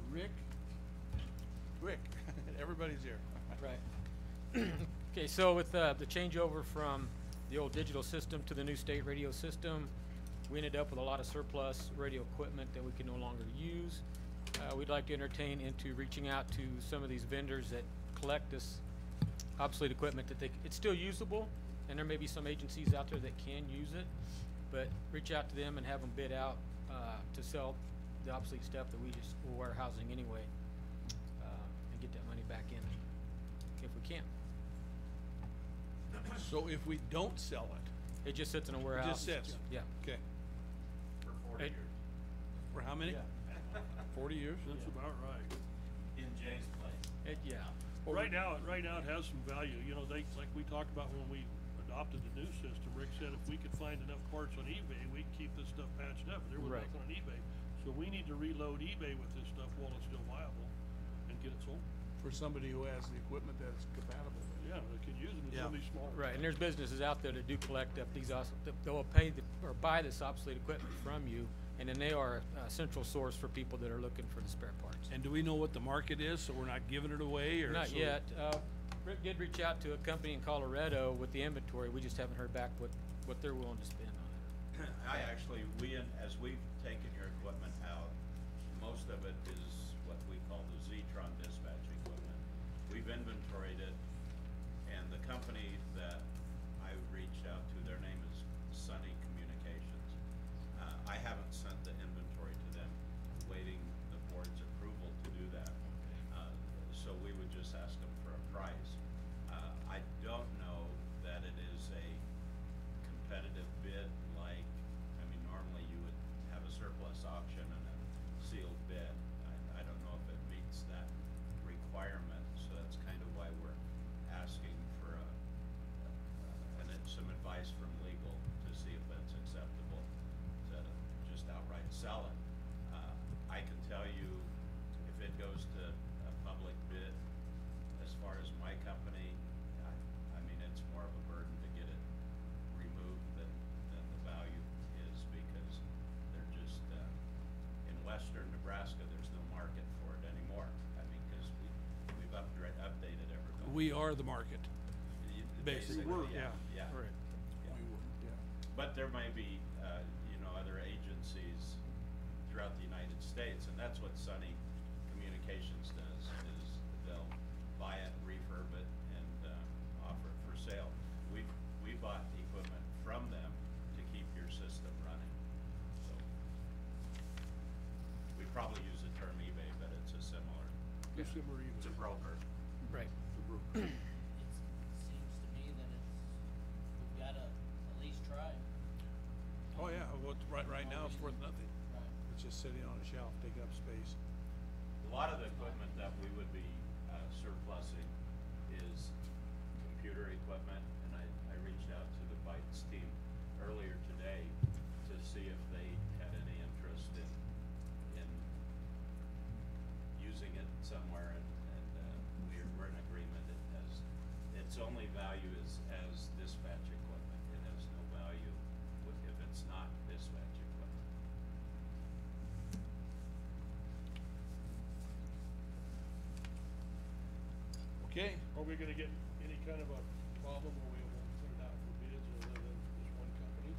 Rick, everybody's here. Right. Okay, so with the changeover from the old digital system to the new state radio system, we ended up with a lot of surplus radio equipment that we can no longer use. We'd like to entertain into reaching out to some of these vendors that collect this obsolete equipment it's still usable, and there may be some agencies out there that can use it, but reach out to them and have them bid out to sell the obsolete stuff that we're warehousing anyway, and get that money back in if we can. So if we don't sell it, It just sits in a warehouse. just sits? Yeah. Okay. For 40 It- years. For how many? 40 years? That's about right. In Jay's place. Yeah. Right now it has some value, you know, like we talked about when we adopted the new system, Rick said if we could find enough parts on eBay, we'd keep this stuff patched up, there was Right. nothing on eBay. So we need to reload eBay with this stuff while it's still viable and get it sold. For somebody who has the equipment that's compatible with it. Yeah, they can use it in some of these small. Right, and there's businesses out there that do collect up these, they'll pay or buy this obsolete equipment from you, and then they are a central source for people that are looking for the spare parts. And do we know what the market is, so we're not giving it away, or? Not so- yet. Rick did reach out to a company in Colorado with the inventory. We just haven't heard back what they're willing to spend on it. As we've taken your equipment out, most of it is what we call the Zetron dispatch equipment. We've inventoried it, and the company that I reached out to, their name is Sunny Communications. I haven't sent the inventory to them, waiting the board's approval to do that. So we would just ask them for a price. I don't know that it is a competitive bid like, I mean, normally you would have a surplus auction and a sealed bid. I don't know if it meets that requirement, so that's kind of why we're asking for some advice from legal to see if that's acceptable, to just outright sell it. I can tell you, if it goes to a public bid, as far as my company, I mean, it's more of a burden to get it removed than the value is, because they're just, in western Nebraska, there's no market for it anymore. I mean, cause we've updated everybody. We are the market. Basically, Yeah. Right. Yeah. We were, yeah. But there may be, other agencies throughout the United States, and that's what Sunny Communications does, is they'll buy it, refurb it, and, offer it for sale. We bought the equipment from them to keep your system running, so. We probably use the term eBay, but it's a similar. It's It's a broker. Right. It seems to me that we've gotta at least try. Oh, yeah, well, right now, it's worth nothing. Right. It's just sitting on a shelf, taking up space. A lot of the equipment that we would be surplusing is computer equipment, and I reached out to the Bytes team earlier today to see if they had any interest in using it somewhere, and we're in agreement. Its only value is as dispatch equipment. It has no value if it's not dispatch equipment. Okay, Are we gonna get any kind of a problem where we won't put it out for bids other than this one company?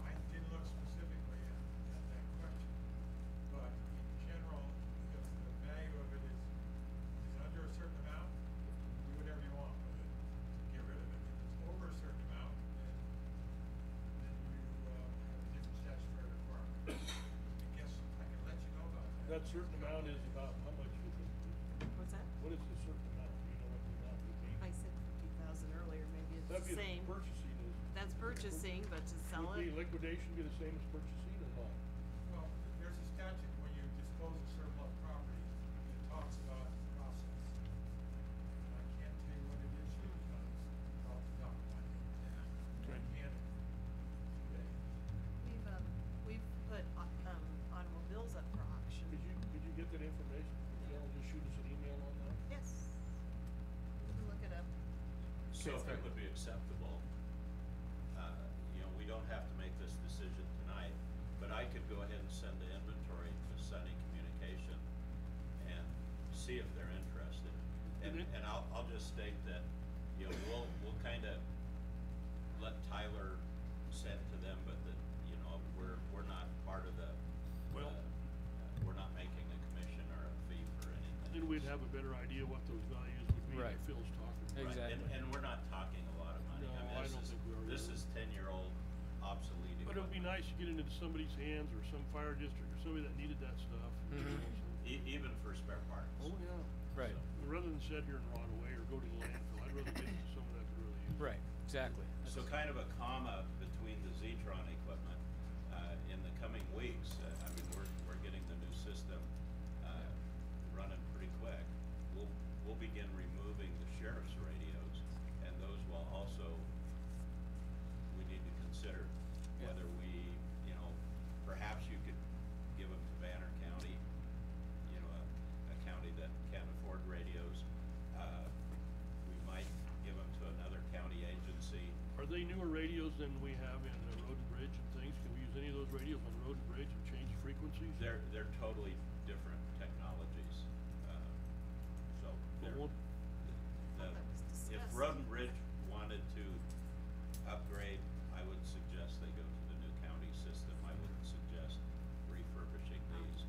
I didn't look specifically at that question, but in general, if the value of it is under a certain amount, do whatever you want with it, get rid of it. If it's over a certain amount, then you, have a different statutory requirement. I guess I can let you know about that. That certain amount is about how much you think? What's that? What is the certain amount? Do you know what the amount would be? I said 50,000 earlier, maybe it's the That'd be same. purchasing is. That's purchasing, but to sell Would it, be liquidation be the same as purchasing or not? Well, there's a statute when you dispose of surplus property, it talks about the process. So if it would be acceptable, we don't have to make this decision tonight, but I could go ahead and send the inventory to Sunny Communication and see if they're interested. And I'll just state that, we'll kinda let Tyler send to them, but that, we're not part of the, Well- we're not making a commission or a fee for anything. Then we'd have a better idea what those values would be Right. that Phil's talking about. Right, and we're not talking a lot of money. No, I don't think we are This either. is 10-year-old obsolete But it would be equipment. nice to get into somebody's hands or some fire district or somebody that needed that stuff. Even for spare parts. Oh, yeah. Right. So- Rather than sit here and rot away or go to the landfill, I'd rather get into someone that could really use it. Right, exactly. So kind of a comma between the Zetron equipment, in the coming weeks, we're getting the new system, running pretty quick. We'll begin removing the sheriff's radios, and those will also, we need to consider whether we, perhaps you could give them to Banner County, a county that can't afford radios. We might give them to another county agency. Are they newer radios than we have in Road and Bridge and things? Can we use any of those radios on Road and Bridge and change frequencies? They're totally different technologies. So But they're, won't- if Road and Bridge wanted to upgrade, I would suggest they go to the new county system. I wouldn't suggest refurbishing these.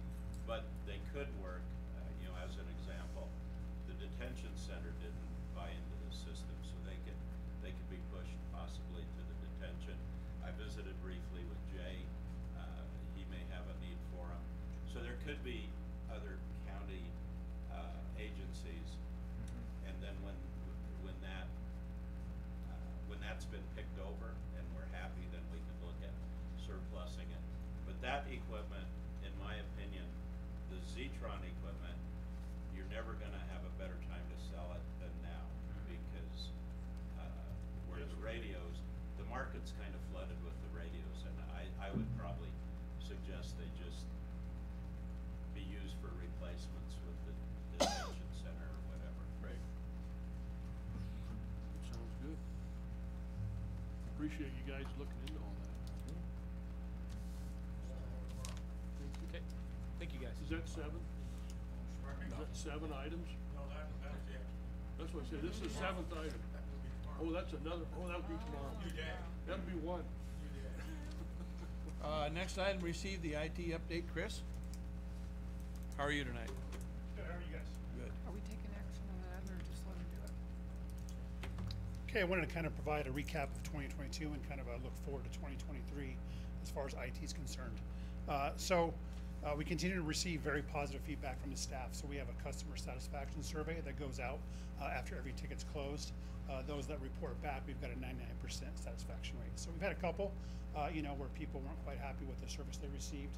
But they could work, as an example, the detention center didn't buy into the system, so they could be pushed possibly to the detention. I visited briefly with Jay, he may have a need for them. So there could be other county, agencies. And then when that's been picked over and we're happy, then we can look at surplusing it. But that equipment, in my opinion, the Zetron equipment, you're never gonna have a better time to sell it than now, because, whereas radios, the market's kind of flooded with the radios, and I would probably suggest they just be used for replacements with the detention center or whatever. Right. Sounds good. Appreciate you guys looking into all that. Okay, thank you guys. Is that 7? Is that 7 items? No, that's it. That's what I said, this is the 7th item. Oh, that's another, that'll be tomorrow. You did. That'll be 1. You did. Next item, receive the IT update. Chris? How are you tonight? Good, how are you guys? Good. Are we taking action on that or just let him do it? Okay, I wanted to kind of provide a recap of 2022 and kind of a look forward to 2023 as far as IT is concerned. We continue to receive very positive feedback from the staff. So we have a customer satisfaction survey that goes out after every ticket's closed. Those that report back, we've got a 99% satisfaction rate. So we've had a couple, where people weren't quite happy with the service they received.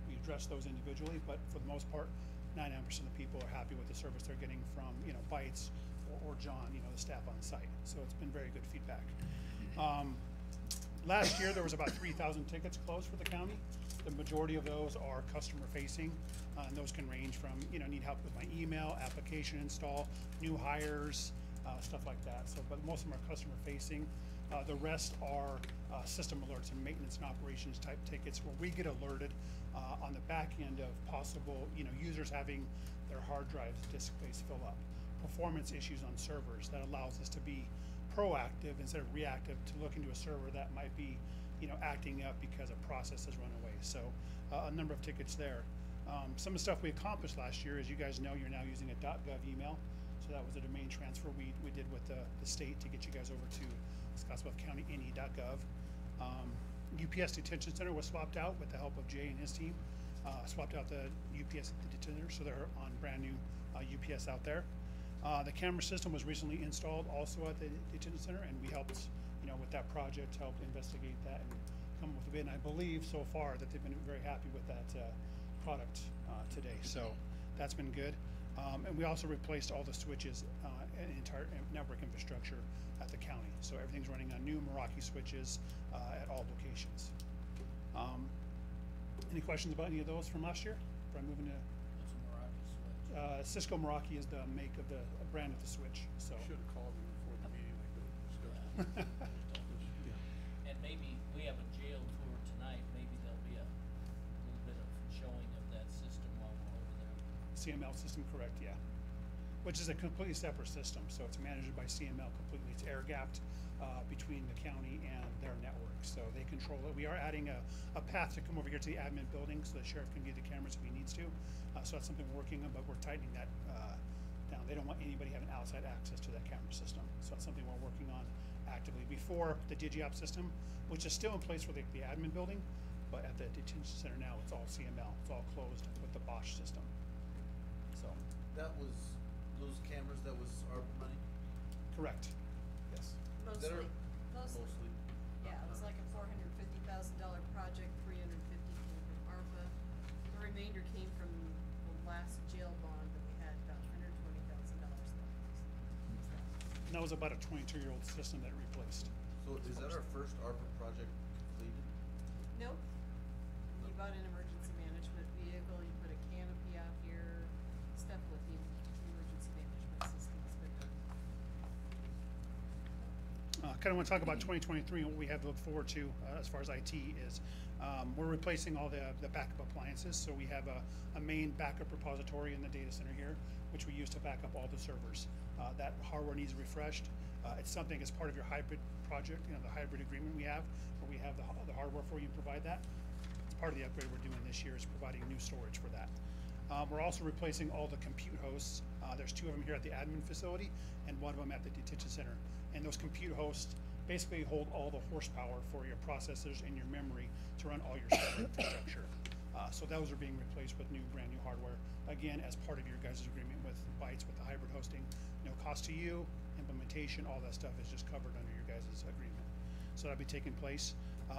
We addressed those individually, but for the most part, 99% of people are happy with the service they're getting from, Bites or John, the staff on site. So it's been very good feedback. Last year, there was about 3,000 tickets closed for the county. The majority of those are customer facing, and those can range from, need help with my email, application install, new hires, stuff like that. So, but most of them are customer facing. The rest are system alerts and maintenance and operations type tickets where we get alerted on the back end of possible, users having their hard drives, disk space fill up, performance issues on servers. That allows us to be proactive instead of reactive to look into a server that might be, acting up because a process has run away. So a number of tickets there. Some of the stuff we accomplished last year, as you guys know, you're now using a .gov email. So that was a domain transfer we did with the state to get you guys over to Scotts Bluff County NE.gov. UPS Detention Center was swapped out with the help of Jay and his team. Swapped out the UPS detention center, so they're on brand new UPS out there. The camera system was recently installed also at the detention center, and we helped, with that project, helped investigate that and come up with a bid. And I believe so far that they've been very happy with that product today. So that's been good. And we also replaced all the switches and entire network infrastructure at the county. So everything's running on new Meraki switches at all locations. Any questions about any of those from last year? Before I'm moving to What's a Meraki switch? Cisco Meraki is the make of the brand of the switch. So Should have called me before the meeting. And maybe, we have a jail tour tonight, maybe there'll be a little bit of showing of that system while we're over there. CML system, correct, yeah. Which is a completely separate system, so it's managed by CML completely. It's air gapped between the county and their network, so they control it. We are adding a path to come over here to the admin building so the sheriff can view the cameras if he needs to. So that's something we're working on, but we're tightening that down. They don't want anybody having outside access to that camera system, so that's something we're working on actively. Before, the DigiOps system, which is still in place for the admin building, but at the detention center now, it's all CML. It's all closed with the Bosch system. So. That was, those cameras, that was ARPA money? Correct. Yes. That are- Mostly. Mostly. Yeah, it was like a $450,000 project, 350 came from ARPA. The remainder came from the last jail bond that we had, about $120,000 left. And that was about a 22-year-old system that it replaced. So is that our first ARPA project completed? Nope. You bought an emergency management vehicle, you put a canopy out here, stuff with the emergency management systems, but Kind of want to talk about 2023 and what we have to look forward to as far as IT is. We're replacing all the backup appliances, so we have a main backup repository in the data center here, which we use to back up all the servers. That hardware needs refreshed. It's something as part of your hybrid project, you know, the hybrid agreement we have, where we have the hardware for you and provide that. It's part of the upgrade we're doing this year is providing new storage for that. We're also replacing all the compute hosts. There's 2 of them here at the admin facility and 1 of them at the detention center. And those compute hosts basically hold all the horsepower for your processors and your memory to run all your server infrastructure. So those are being replaced with brand new hardware. Again, as part of your guys' agreement with Bytes with the hybrid hosting. No cost to you, implementation, all that stuff is just covered under your guys' agreement. So that'll be taking place.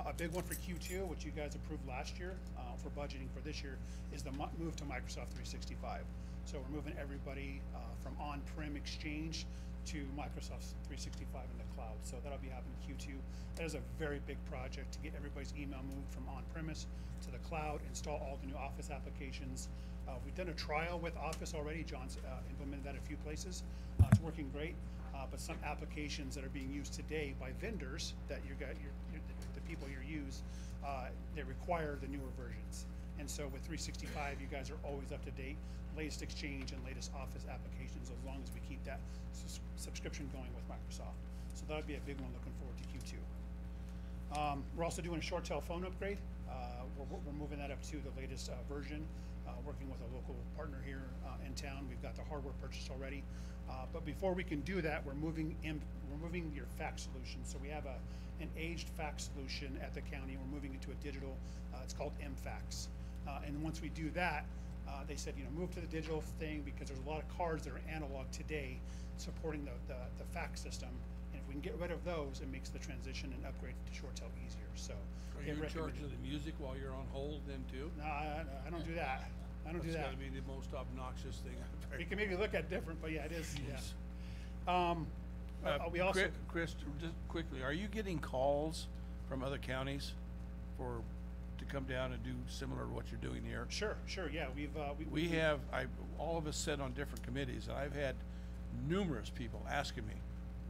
A big one for Q2, which you guys approved last year for budgeting for this year, is the move to Microsoft 365. So we're moving everybody from on-prem Exchange to Microsoft 365 in the cloud. So that'll be happening Q2. That is a very big project to get everybody's email moved from on-premise to the cloud, install all the new Office applications. We've done a trial with Office already. John's implemented that a few places. It's working great, but some applications that are being used today by vendors that the people here use, they require the newer versions. And so with 365, you guys are always up to date, latest Exchange and latest Office applications, as long as we keep that subscription going with Microsoft. So that'll be a big one, looking forward to Q2. We're also doing a short tail phone upgrade. We're moving that up to the latest version, working with a local partner here in town. We've got the hardware purchased already. But before we can do that, we're moving your fax solution. So we have an aged fax solution at the county. We're moving it to a digital. It's called mFax. And once we do that, they said, move to the digital thing because there's a lot of cards that are analog today supporting the fax system. And if we can get rid of those, it makes the transition and upgrade to short tail easier. So are you in charge of the music while you're on hold then too? No, I don't do that. I don't do that. That's gotta be the most obnoxious thing I've heard. You can maybe look at different, but yeah, it is. Yeah. We also Chris, just quickly, are you getting calls from other counties to come down and do similar to what you're doing here? Sure, yeah. We have all of us sit on different committees, and I've had numerous people asking me,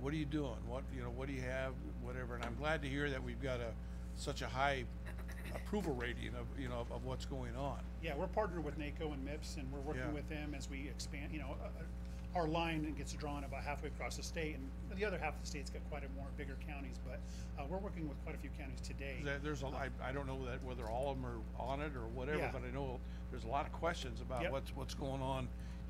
"What are you doing? What do you have? Whatever." And I'm glad to hear that we've got such a high approval rating of what's going on. Yeah, we're partnered with NACO and MIPS, and we're working with them as we expand. Our line gets drawn about halfway across the state, and the other half of the state's got quite a more bigger counties. But we're working with quite a few counties today. I don't know whether all of them are on it or whatever, but I know there's a lot of questions about what's going on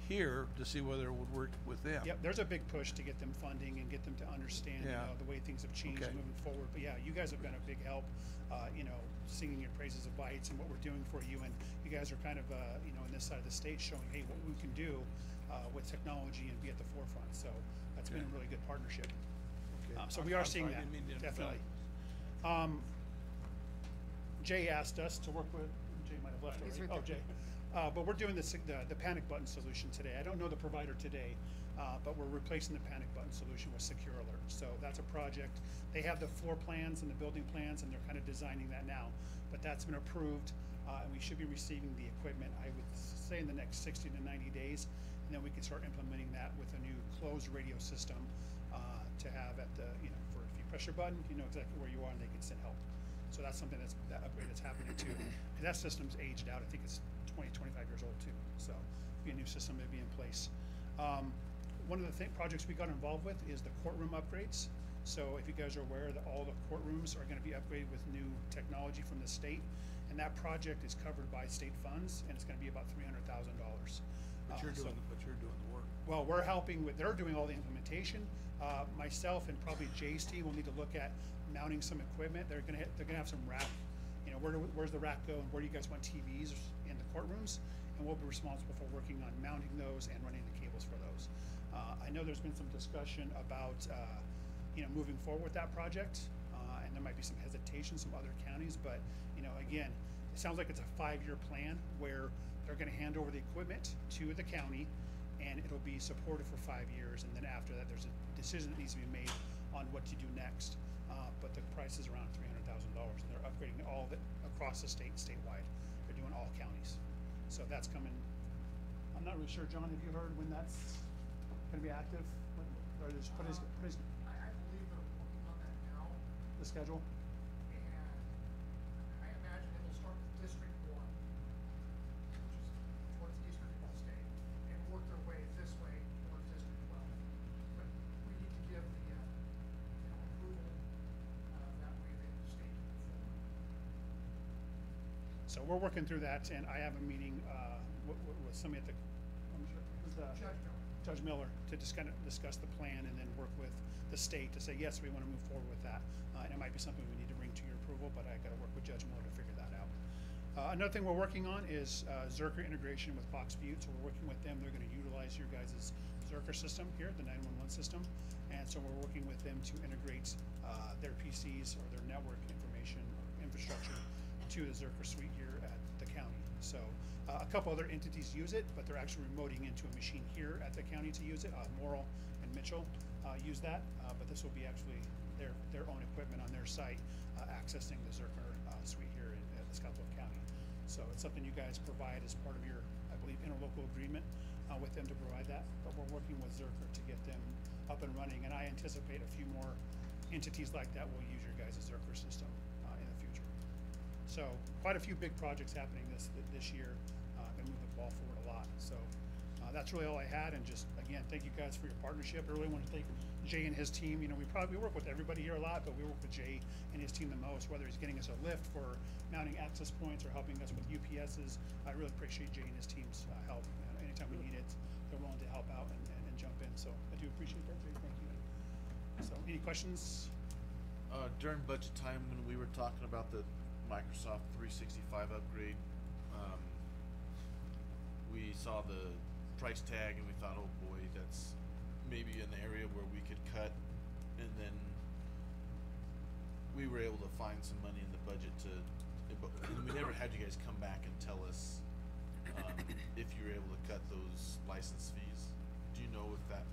here to see whether it would work with them. Yep, there's a big push to get them funding and get them to understand the way things have changed moving forward. But yeah, you guys have been a big help. Singing your praises of Bytes and what we're doing for you, and you guys are kind of in this side of the state showing what we can do with technology and be at the forefront. So that's been a really good partnership. Okay. So we are seeing that, definitely. Jay asked us to work with. Jay might have left already. Oh, Jay. But we're doing the panic button solution today. I don't know the provider today, but we're replacing the panic button solution with Secure Alert. So that's a project. They have the floor plans and the building plans, and they're kind of designing that now. But that's been approved, and we should be receiving the equipment, I would say, in the next 60 to 90 days. And then we can start implementing that with a new closed radio system to have at for if you press your button, you know exactly where you are, and they can send help. So that's something that upgrade that's happening too. And that system's aged out. I think it's 25 years old too. So be a new system to be in place. One of the projects we got involved with is the courtroom upgrades. So if you guys are aware that all the courtrooms are going to be upgraded with new technology from the state, and that project is covered by state funds, and it's going to be about $300,000. But you're doing the work. Well, we're helping with. They're doing all the implementation. Myself and probably Jay's team will need to look at mounting some equipment. They're gonna have some rack. You know, where's the rack go, and where do you guys want TVs in the courtrooms? And we'll be responsible for working on mounting those and running the cables for those. I know there's been some discussion about moving forward with that project, and there might be some hesitation, some other counties, but again, it sounds like it's a 5-year plan where they're going to hand over the equipment to the county, and it'll be supported for 5 years, and then after that, there's a decision that needs to be made on what to do next. But the price is around $300,000, and they're upgrading all of it across the state, statewide. They're doing all counties, so that's coming. I'm not really sure, John. Have you heard when that's going to be active? Or just put his I believe they're working on that now. the schedule. And I imagine it will start with District 1, which is towards the eastern part of the state, and work their way this way towards District 12. But we need to give the, approval, that way the state can move forward. So we're working through that, and I have a meeting with somebody at the, I'm sure, who's the? Judge Miller, to just kind of discuss the plan and then work with the state to say, yes, we want to move forward with that. And it might be something we need to bring to your approval, but I got to work with Judge Miller to figure that out. Another thing we're working on is Zerker integration with Fox Butte. So we're working with them. They're going to utilize your guys' Zerker system here, the 911 system. And so we're working with them to integrate their PCs or their network information or infrastructure to the Zerker suite here at the county. So a couple other entities use it, but they're actually remoting into a machine here at the county to use it. Morrill and Mitchell use that, but this will be actually their own equipment on their site accessing the Zerker suite here at the Scotts Bluff County. So it's something you guys provide as part of your, I believe, interlocal agreement with them to provide that. But we're working with Zerker to get them up and running, and I anticipate a few more entities like that will use your guys' Zerker system in the future. So quite a few big projects happening this year. Going to move the ball forward a lot. So that's really all I had. And just again, thank you guys for your partnership. I really want to thank Jay and his team. We work with everybody here a lot, but we work with Jay and his team the most. Whether he's getting us a lift for mounting access points or helping us with UPSs, I really appreciate Jay and his team's help. Anytime we need it, they're willing to help out and jump in. So I do appreciate that, Jay. Thank you. So any questions? During budget time, when we were talking about the Microsoft 365 upgrade, we saw the price tag and we thought, oh boy, that's maybe an area where we could cut, and then we were able to find some money in the budget and we never had you guys come back and tell us if you were able to cut those license fees. Do you know if that?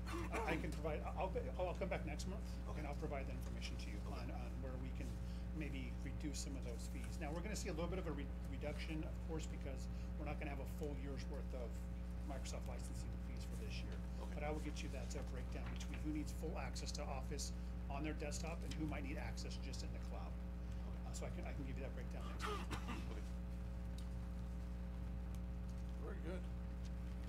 I can provide. I'll come back next month, and I'll provide that information to you on where we can maybe reduce some of those fees. Now we're going to see a little bit of a reduction, of course, because we're not going to have a full year's worth of Microsoft licensing fees for this year. Okay. But I will get you that breakdown between who needs full access to Office on their desktop and who might need access just in the cloud. So I can give you that breakdown next week. Okay. Very good.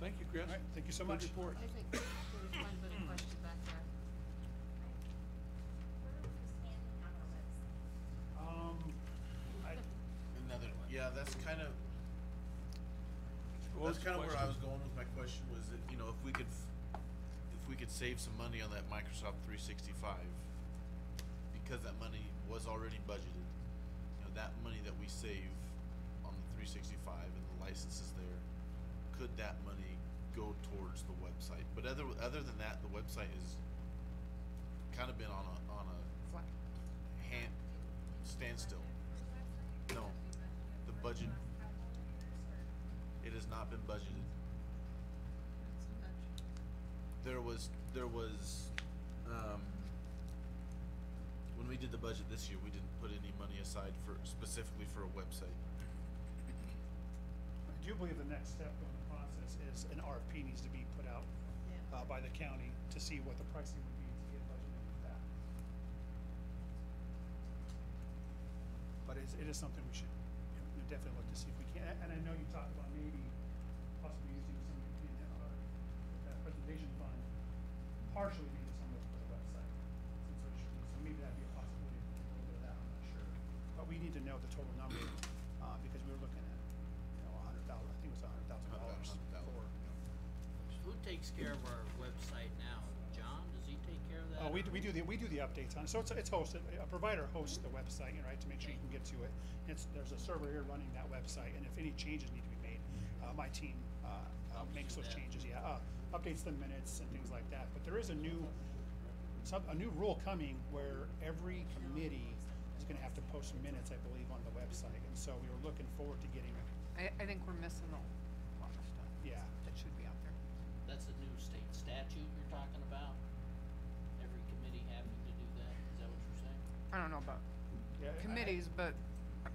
Thank you, Chris. All right, thank you so Good much. report. I think there was one little question back there. That's kind of What was the where I question? was going with my question was that, if we could save some money on that Microsoft 365, because that money was already budgeted, that money that we save on the 365 and the licenses there, could that money go towards the website? But other than that, the website has kind of been on a standstill. No, the budget, it has not been budgeted. There was when we did the budget this year, we didn't put any money aside specifically for a website. I do believe the next step in the process is an RFP needs to be put out by the county to see what the pricing would be to get budgeted with that. but it is something we should, definitely look to see if we can. And I know you talked about maybe possibly using some, that presentation fund, partially maybe some of it for the website. So maybe that'd be a possibility, a little bit of that, I'm not sure. But we need to know the total number, because we were looking at, $100,000, I think it was $100,000 for. Who takes care of our website now? John, does he take care of that? We do the updates on it. So it's hosted. A provider hosts the website, right, to make sure you can get to it. There's a server here running that website, and if any changes need to be made, my team makes those changes. Yeah, updates the minutes and things like that. But there is a new rule coming where every committee is going to have to post minutes, I believe, on the website. And so we were looking forward to getting. I think we're missing a lot of stuff. Yeah. That should be out there. That's a new state statute you're talking about? Every committee having to do that, is that what you're saying? I don't know about committees, but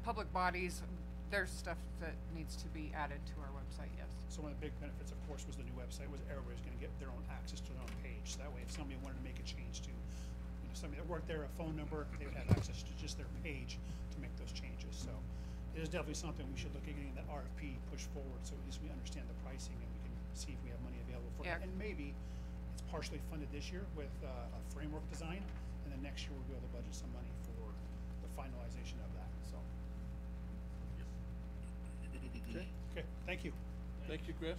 public bodies, there's stuff that needs to be added to our website, yes. So one of the big benefits, of course, was the new website, was everybody's gonna get their own access to their own page. So that way, if somebody wanted to make a change to, somebody that worked there, a phone number, they would have access to just their page to make those changes. So it is definitely something we should look at getting that RFP pushed forward, so at least we understand the pricing and we can see if we have money available for it. And maybe it's partially funded this year with a framework design, and then next year we'll be able to budget some money for the finalization of that, so. Okay, thank you. Thank you, Chris.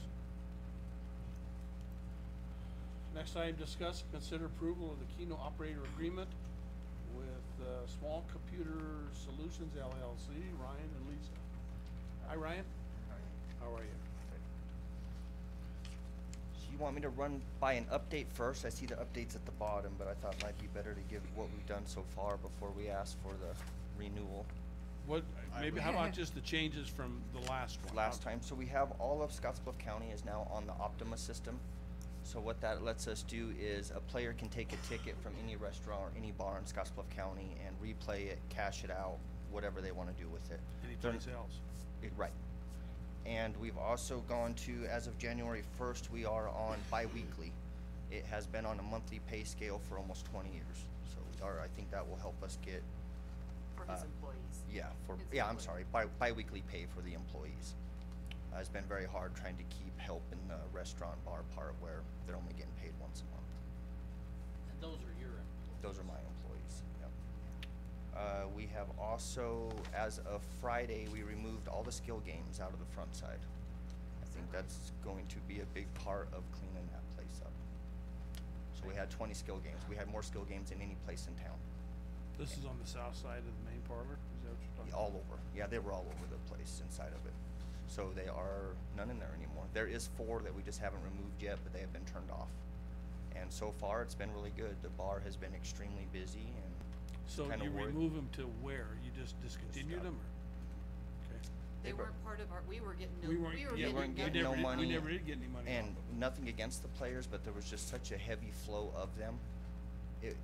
Next item, discuss and consider approval of the Keno operator agreement with Small Computer Solutions LLC, Ryan and Lisa. Hi, Ryan. How are you? So you want me to run by an update first? I see the updates at the bottom, but I thought it might be better to give what we've done so far before we ask for the renewal. What, maybe, how about just the changes from the last one? Last time, so we have all of Scotts Bluff County is now on the Optima system. So what that lets us do is a player can take a ticket from any restaurant or any bar in Scotts Bluff County and replay it, cash it out, whatever they want to do with it. Anyplace else. Right. And we've also gone to, as of January 1st, we are on bi-weekly. It has been on a monthly pay scale for almost 20 years. So we are, I think that will help us get. For his employees. Yeah, I'm sorry, bi-weekly pay for the employees. It's been very hard trying to keep help in the restaurant bar part where they're only getting paid once a month. And those are your employees? Those are my employees, yep. We have also, as of Friday, we removed all the skill games out of the front side. I think that's going to be a big part of cleaning that place up. So we had 20 skill games. We had more skill games than any place in town. This is on the south side of the main parlor? Is that what you're talking about? All over. Yeah, they were all over the place inside of it. So they are none in there anymore. There is 4 that we just haven't removed yet, but they have been turned off. And so far, it's been really good. The bar has been extremely busy and so kind of you remove them to where? You just discontinued them, or? Okay. They weren't part of our, we were getting no, We weren't getting no money. We never did get any money. And nothing against the players, but there was just such a heavy flow of them. It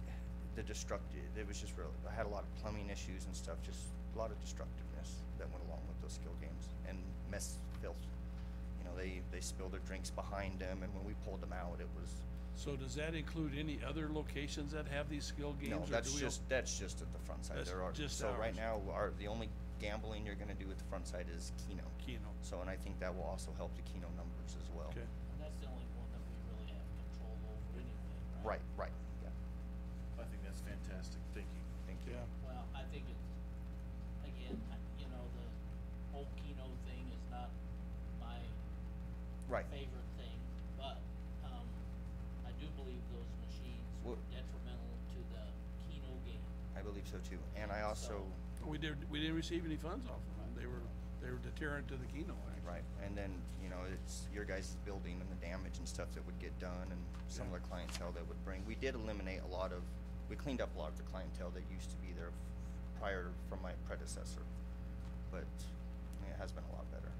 was just really, I had a lot of plumbing issues and stuff, just a lot of destructiveness that went along with those skill games and mess filth. You know, they spilled their drinks behind them, and when we pulled them out, it was. So does that include any other locations that have these skill games? No, that's just at the front side. There are just so ours. Right now, the only gambling you're going to do at the front side is Keno. So, and I think that will also help the Keno numbers as well. Okay. And that's the only one that we really have control over anyway, right? Right. Yeah. I think that's fantastic. Thank you. Thank you. Yeah. Well, I think it's, again, the whole Keno thing is not my favorite thing, but I do believe those machines were detrimental to the Keno game. I believe so too, and I also. We didn't receive any funds off of them. They were deterrent to the Keno, actually. Right, and then, it's your guys' building and the damage and stuff that would get done and some of the clientele that would bring. We did eliminate we cleaned up a lot of the clientele that used to be there prior from my predecessor, but it has been a lot better.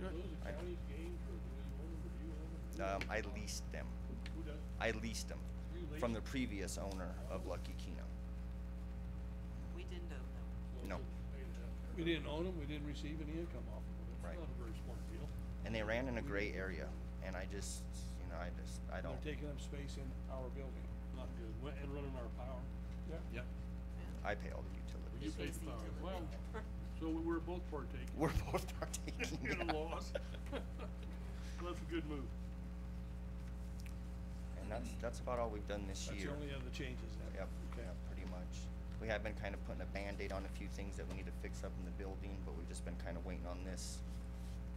Good. Those are county's games, or do we own them, or do you own them? I leased them. Who does? I leased them You leased from the previous owner of Lucky Keno. We didn't own them. No. We didn't own them. We didn't receive any income off of them. Right. Not a very smart deal. And they ran in a gray area, and I don't. They're taking up space in our building. Not good. And running our power. Yeah. Yep. I pay all the utilities. You paid the power. Well, so we're both partaking. We're both partaking. In a loss. Well, that's a good move. And that's about all we've done this That's year. the only other changes then? Yep, yeah, pretty much. We have been kind of putting a Band-Aid on a few things that we need to fix up in the building, but we've just been kind of waiting on this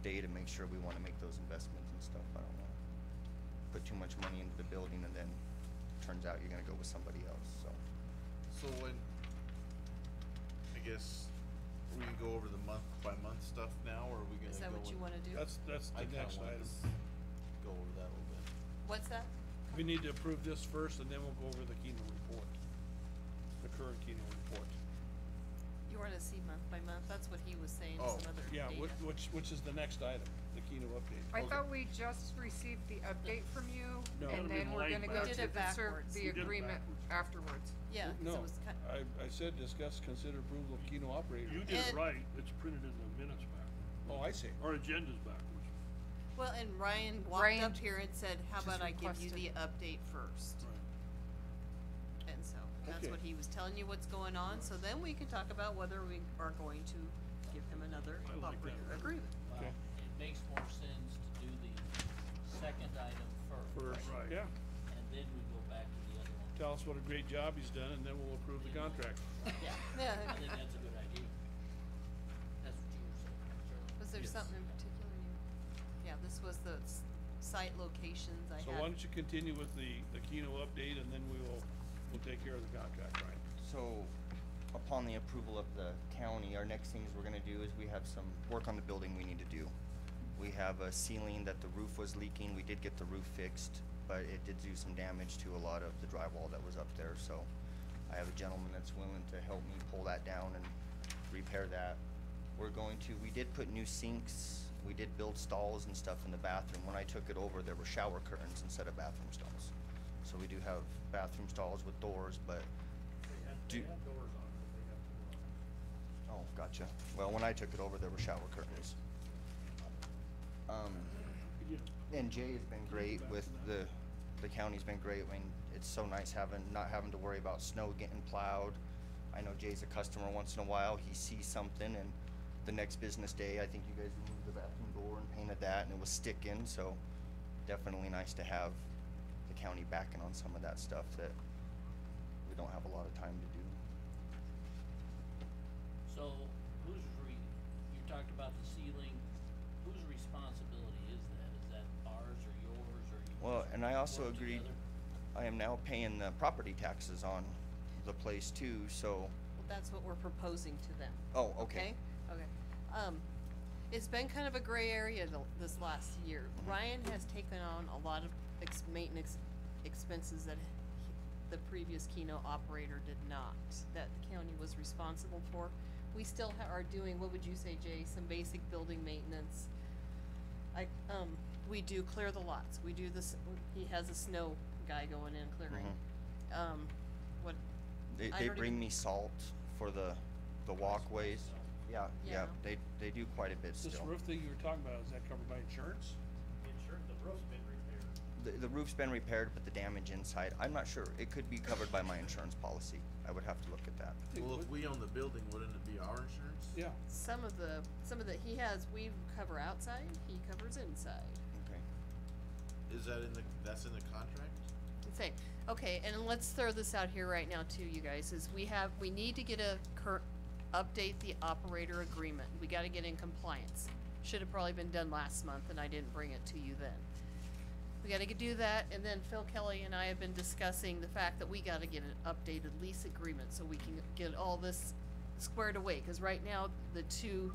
day to make sure we wanna make those investments and stuff. I don't know. Put too much money into the building and then turns out you're gonna go with somebody else, so. So when, I guess, we can go over the month by month stuff now, or are we gonna go? Is that what you wanna do? That's I the kinda next wanna item. go over that a little bit. What's that? We need to approve this first, and then we'll go over the Keno report. The current Keno report. You wanna see month by month? That's what he was saying, Oh, some other Yeah, data. which is the next item, the Keno update. I Okay. thought we just received the update from you, No. and Should've then been we're laying gonna go back. to the We did it agreement backwards. afterwards. Yeah, 'cause No, it was I said discuss, consider approval of Keno operator. You did it right. It's printed in the minutes backwards. Oh, I see. Our agenda's backwards. Well, and Ryan walked Ryan up here and said, how just about I give you requested. the update first? Right. And so, that's Okay. what he was telling you what's going on, so then we can talk about whether we are going to give him another I like that. operator agreement. Okay. It makes more sense to do the second item first. First, Right. yeah. And then we go back to the other one. Tell us what a great job he's done, and then we'll approve the contract. Yeah, Yeah. I think that's a good idea. That's what you were saying, Cheryl. Was there Yes. something in particular you, yeah, this was the site locations I had. So why don't you continue with the Keno update, and then we'll take care of the contract, Ryan. So, upon the approval of the county, our next things we're gonna do is we have some work on the building we need to do. We have a ceiling that the roof was leaking, we did get the roof fixed, but it did do some damage to a lot of the drywall that was up there, so I have a gentleman that's willing to help me pull that down and repair that. We did put new sinks, we did build stalls and stuff in the bathroom. When I took it over, there were shower curtains instead of bathroom stalls. So we do have bathroom stalls with doors, but They had doors on it, but they have to. oh, gotcha. Well, when I took it over, there were shower curtains. And Jay has been great with the county's been great. I mean, it's so nice not having to worry about snow getting plowed. I know Jay's a customer once in a while, he sees something and the next business day, I think you guys moved the bathroom door and painted that and it was sticking, so definitely nice to have the county backing on some of that stuff that we don't have a lot of time to do. So, you talked about the ceiling, whose responsibility is that? Is that ours or yours, or you? Well, and I also work agreed, together? I am now paying the property taxes on the place too, so, Well, that's what we're proposing to them. oh, okay. Okay, it's been kind of a gray area this last year. Ryan has taken on a lot of maintenance expenses that the previous Keno operator did not, that the county was responsible for. We still are doing, what would you say, Jay, some basic building maintenance. We do clear the lots, we do this, he has a snow guy going in clearing. What, They I don't bring even- me salt for the walkways. Yeah, Yeah. they do quite a bit This still. roof thing you were talking about, is that covered by insurance? The roof's been repaired. The roof's been repaired, but the damage inside, I'm not sure. It could be covered by my insurance policy. I would have to look at that. Well, if we own the building, wouldn't it be our insurance? Yeah. some of the, we cover outside, he covers inside. Okay. Is that that's in the contract? Say, okay, and let's throw this out here right now too, you guys, is we need to get update the operator agreement. We gotta get in compliance. Should've probably been done last month and I didn't bring it to you then. We gotta do that, and then Phil Kelly and I have been discussing the fact that we gotta get an updated lease agreement so we can get all this squared away, cause right now the two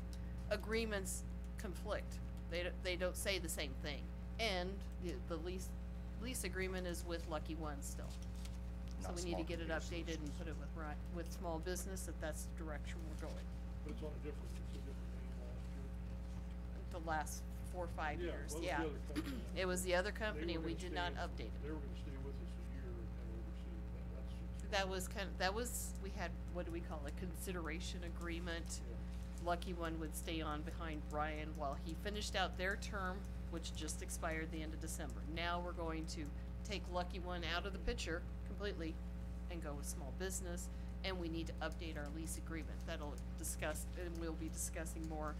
agreements conflict. They don't say the same thing, and the lease agreement is with Lucky One still. So Not we need to small get it computer updated and put it with small business, if that's the direction we're going. But it's on a different name last year. The last 4 or 5 years, what was yeah. the other company? It was the other They company, were and we gonna did stay not in- update it. They were gonna stay with us a year and kind of oversee We had, what do we call it, consideration agreement. Lucky One would stay on behind Brian while he finished out their term, which just expired the end of December. Now we're going to take Lucky One out of the picture completely and go with small business, And we need to update our lease agreement. That'll discuss, and we'll be discussing more,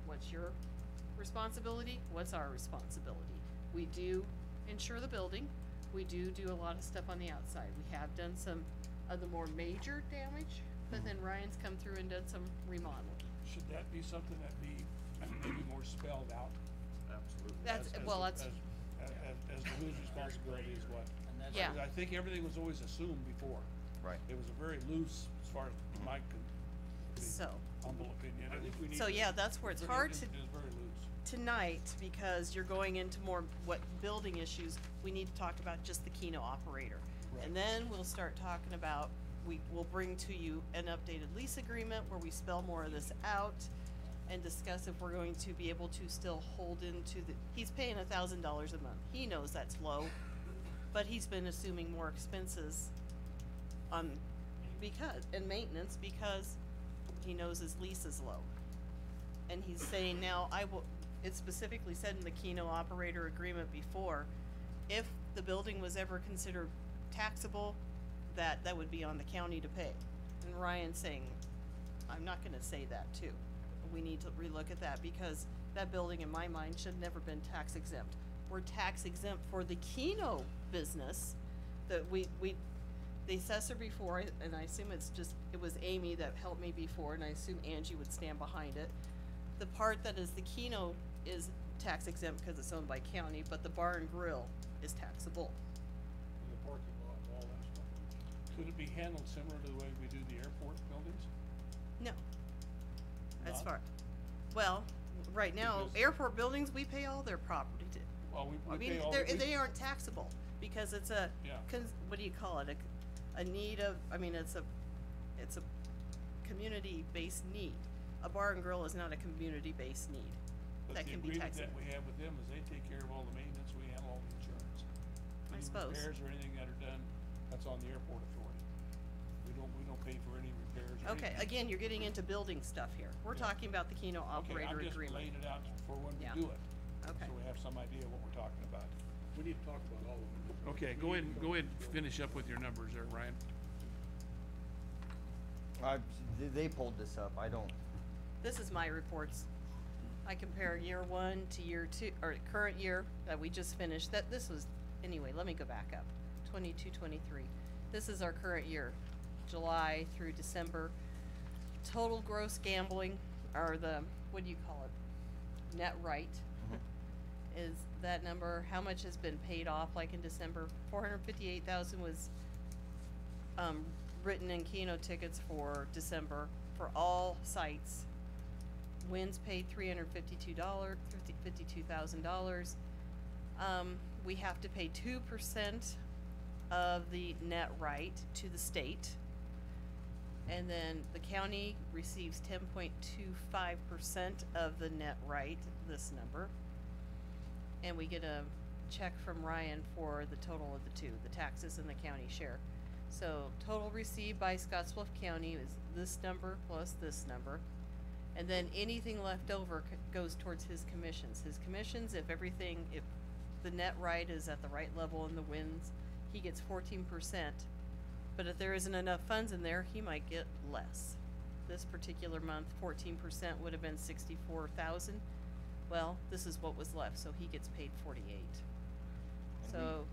what's your responsibility, what's our responsibility. We do insure the building, we do a lot of stuff on the outside. We have done some of the more major damage, but then Ryan's come through and done some remodeling. Should that be something that be maybe more spelled out? Absolutely. That's, well, that's, As to whose responsibility is what? And that's Yeah. I think everything was always assumed before. Right. It was a very loose, as far as my so. humble opinion. I think we need So to- yeah, that's where it's hard to, It is very loose. tonight, because you're going into more what building issues, we need to talk about just the Keno operator. Right. And then we'll start talking about, we'll bring to you an updated lease agreement where we spell more of this out and discuss if we're going to be able to still hold into the, he's paying $1,000 a month. He knows that's low, but he's been assuming more expenses on, because, and maintenance, because he knows his lease is low. And he's saying now, it specifically said in the Keno operator agreement before, if the building was ever considered taxable, that would be on the county to pay. And Ryan's saying, I'm not gonna say that too. We need to relook at that, because that building in my mind should have never been tax exempt. We're tax exempt for the Keno business that the assessor before, and I assume it was Amy that helped me before, and I assume Angie would stand behind it. The part that is the Keno is tax exempt because it's owned by county, but the bar and grill is taxable. In the parking lot and all that stuff. Could it be handled similar to the way we do the airport buildings? No. As Not? far, well, right now, Because- airport buildings, we pay all their property to, Well, I we mean, pay all. they aren't taxable, because it's a, Yeah. what do you call it, a need of, I mean, it's a community-based need. A bar and grill is not a community-based need, But that the can be agreement taxable. that we have with them is they take care of all the maintenance, we handle all the insurance. I Any suppose. repairs or anything that are done, that's on the airport authority. We don't pay for any repairs or Okay, anything. again, you're getting into building stuff here. We're Yeah. talking about the Keno Okay, operator I'm just agreement. laying it out for when we Yeah. do it. Okay. So we have some idea what we're talking about. We need to talk about all of them. Okay, go ahead and finish up with your numbers there, Ryan. They pulled this up, I don't, This is my reports. I compare year one to year two, or current year that we just finished, anyway, let me go back up. 22, 23. This is our current year, July through December. Total gross gambling, or what do you call it? Net right. Is that number, how much has been paid off, like in December? 458,000 was, written in Keno tickets for December for all sites. Wins paid $52,000. We have to pay 2% of the net right to the state. And then the county receives 10.25% of the net right, this number. And we get a check from Ryan for the total of the two, the taxes and the county share. So total received by Scotts Bluff County is this number plus this number. And then anything left over goes towards his commissions. His commissions, if the net right is at the right level in the wins, he gets 14%. But if there isn't enough funds in there, he might get less. This particular month, 14% would have been 64,000. Well, this is what was left, so he gets paid 48. and So,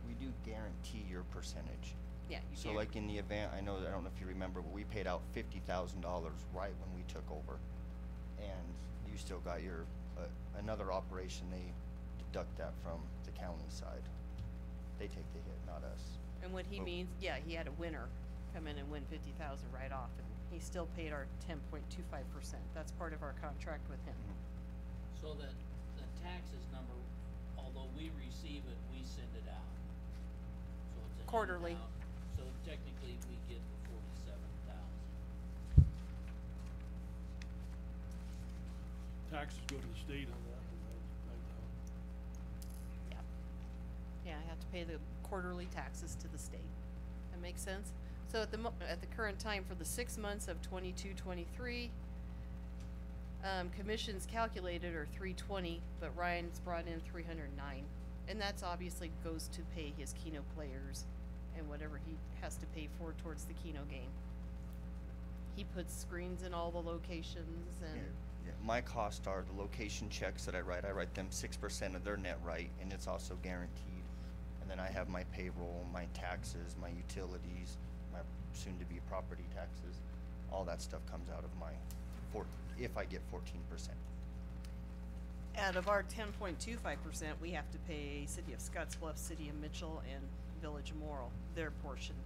we do guarantee your percentage. yeah, you So can't. like in the event, I don't know if you remember, but we paid out $50,000 right when we took over. And you still got your, another operation, they deduct that from the county side. They take the hit, not us. And what he Oh. means, yeah, he had a winner come in and win 50,000 right off, and he still paid our 10.25%. That's part of our contract with him. So that the taxes number, although we receive it, we send it out. So it's an Quarterly. in-out. So technically, we get the 47,000. Taxes go to the state on that, Yeah. Yeah, I have to pay the quarterly taxes to the state. That makes sense? So at the current time for the 6 months of 22-23, commissions calculated are 320, but Ryan's brought in 309. And that's obviously goes to pay his Keno players and whatever he has to pay for towards the Keno game. He puts screens in all the locations and. Yeah, my costs are the location checks that I write them 6% of their net right, and it's also guaranteed. And then I have my payroll, my taxes, my utilities, my soon-to-be property taxes. All that stuff comes out of my, if I get 14%. Out of our 10.25%, we have to pay City of Scotts Bluff, City of Mitchell, and Village of Morrill, their portion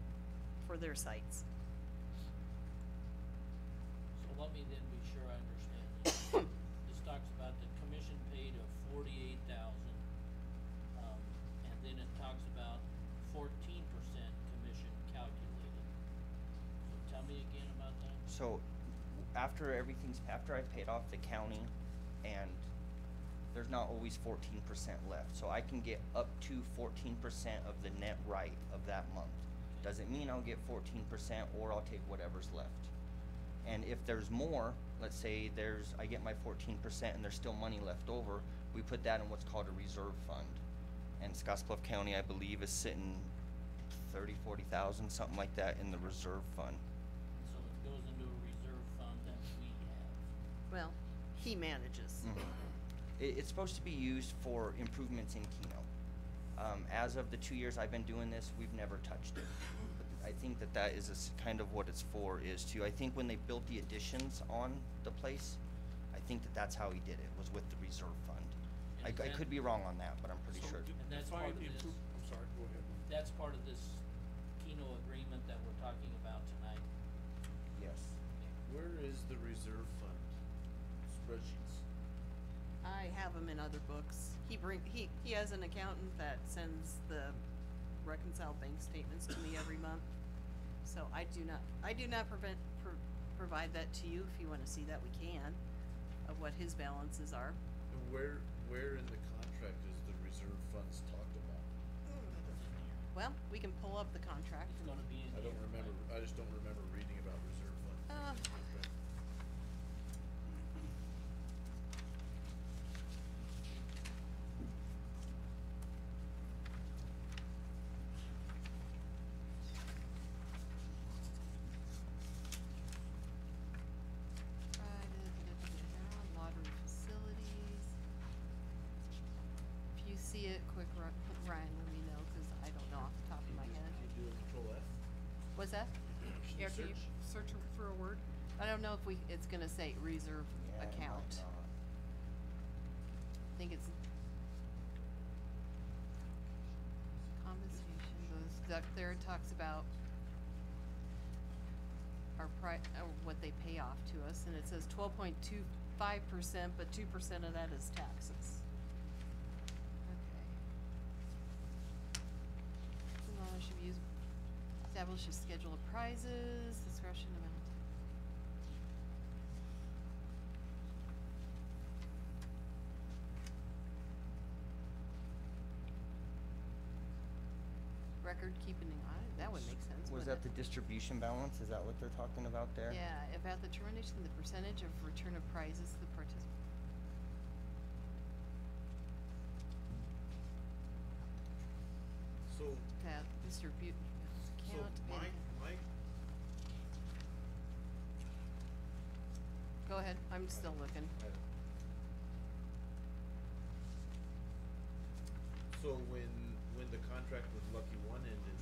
for their sites. So let me then be sure I understand this. This talks about the commission paid of $48,000, and then it talks about 14% commission calculated. So tell me again about that. So after I've paid off the county, and there's not always 14% left. So I can get up to 14% of the net right of that month. Doesn't mean I'll get 14% or I'll take whatever's left. And if there's more, let's say I get my 14% and there's still money left over, we put that in what's called a reserve fund. And Scotts Bluff County, I believe, is sitting 40,000, something like that in the reserve fund. So it goes into a reserve fund that we have. Well, he manages. It's supposed to be used for improvements in Keno. As of the 2 years I've been doing this, we've never touched it. But I think that is kind of what it's for, is to, I think when they built the additions on the place, I think that's how he did it, was with the reserve fund. I could be wrong on that, but I'm pretty sure. And that's part of this. I'm sorry, go ahead. That's part of this Keno agreement that we're talking about tonight. Yes. Where is the reserve fund spreadsheets? I have him in other books. He has an accountant that sends the reconciled bank statements to me every month. So I do not provide that to you. If you wanna see that, we can, of what his balances are. And where in the contract is the reserve funds talked about? Well, we can pull up the contract. It's gonna be in I don't here, remember, right? I just don't remember reading about reserve funds in the contract. Lottery facilities. If you see it, quick, Ryan, let me know, cause I don't know off the top of my head. You do a control F? What's that? Can you After you search? search for a word? I don't know if it's gonna say reserve Yeah, it might account. not. I think it's compensation goes, there it talks about our what they pay off to us, and it says 12.25%, but 2% of that is taxes. Okay. Should be used, establish a schedule of prizes, discretion amount. Record keeping an eye, that would make sense, Was wouldn't that it? the distribution balance? Is that what they're talking about there? Yeah, if at the termination, the percentage of return of prizes, the So, that distribute so account my, Go ahead, I'm still looking. so when the contract with Lucky One ended,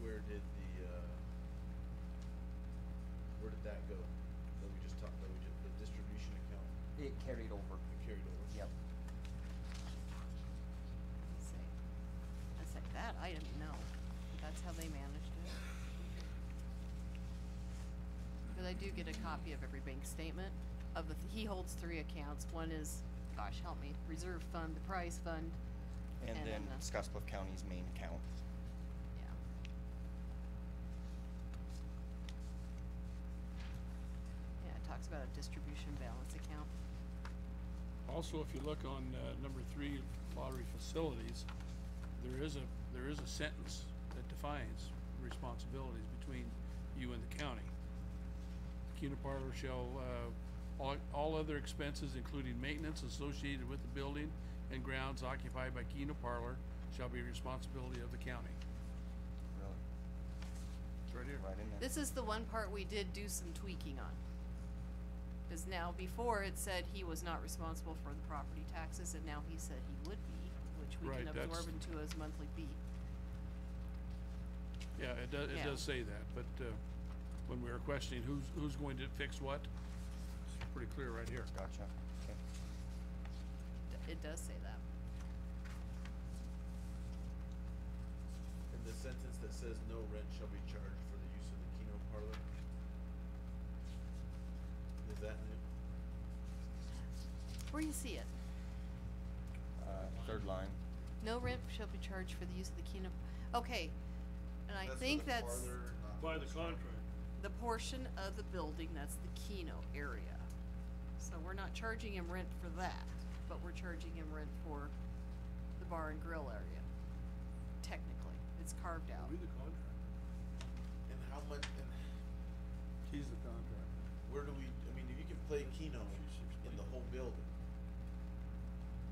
where did that go? That we just talked, the distribution account, It carried over. it carried over? Yep. Let's say that, I didn't know, but that's how they managed it. But I do get a copy of every bank statement of he holds 3 accounts. One is, gosh, help me, reserve fund, the prize fund. And then the- Scotts Bluff County's main account. Yeah. Yeah, it talks about a distribution balance account. Also, if you look on, number 3, lottery facilities, there is a sentence that defines responsibilities between you and the county. The Keno Parlor shall, all other expenses, including maintenance associated with the building and grounds occupied by Keno Parlor, shall be responsibility of the county. Really? right in there. This is the one part we did do some tweaking on. Cause now before it said he was not responsible for the property taxes, and now he said he would be, which we can Right, that's- absorb into his monthly fee. Yeah, it does, it Yeah. does say that, but, when we were questioning who's going to fix what, it's pretty clear right here. Gotcha, okay. It does say that. And the sentence that says no rent shall be charged for the use of the Keno parlor. Is that new? Where do you see it? Third line. No rent shall be charged for the use of the Keno, okay, and I That's for think the that's parlor, not By the restaurant. contract. the portion of the building that's the Keno area. So we're not charging him rent for that, but we're charging him rent for the bar and grill area. Technically, it's carved out. We the contractor. And how much, and He's the contractor. where do we, I mean, if you can play Keno in the whole building,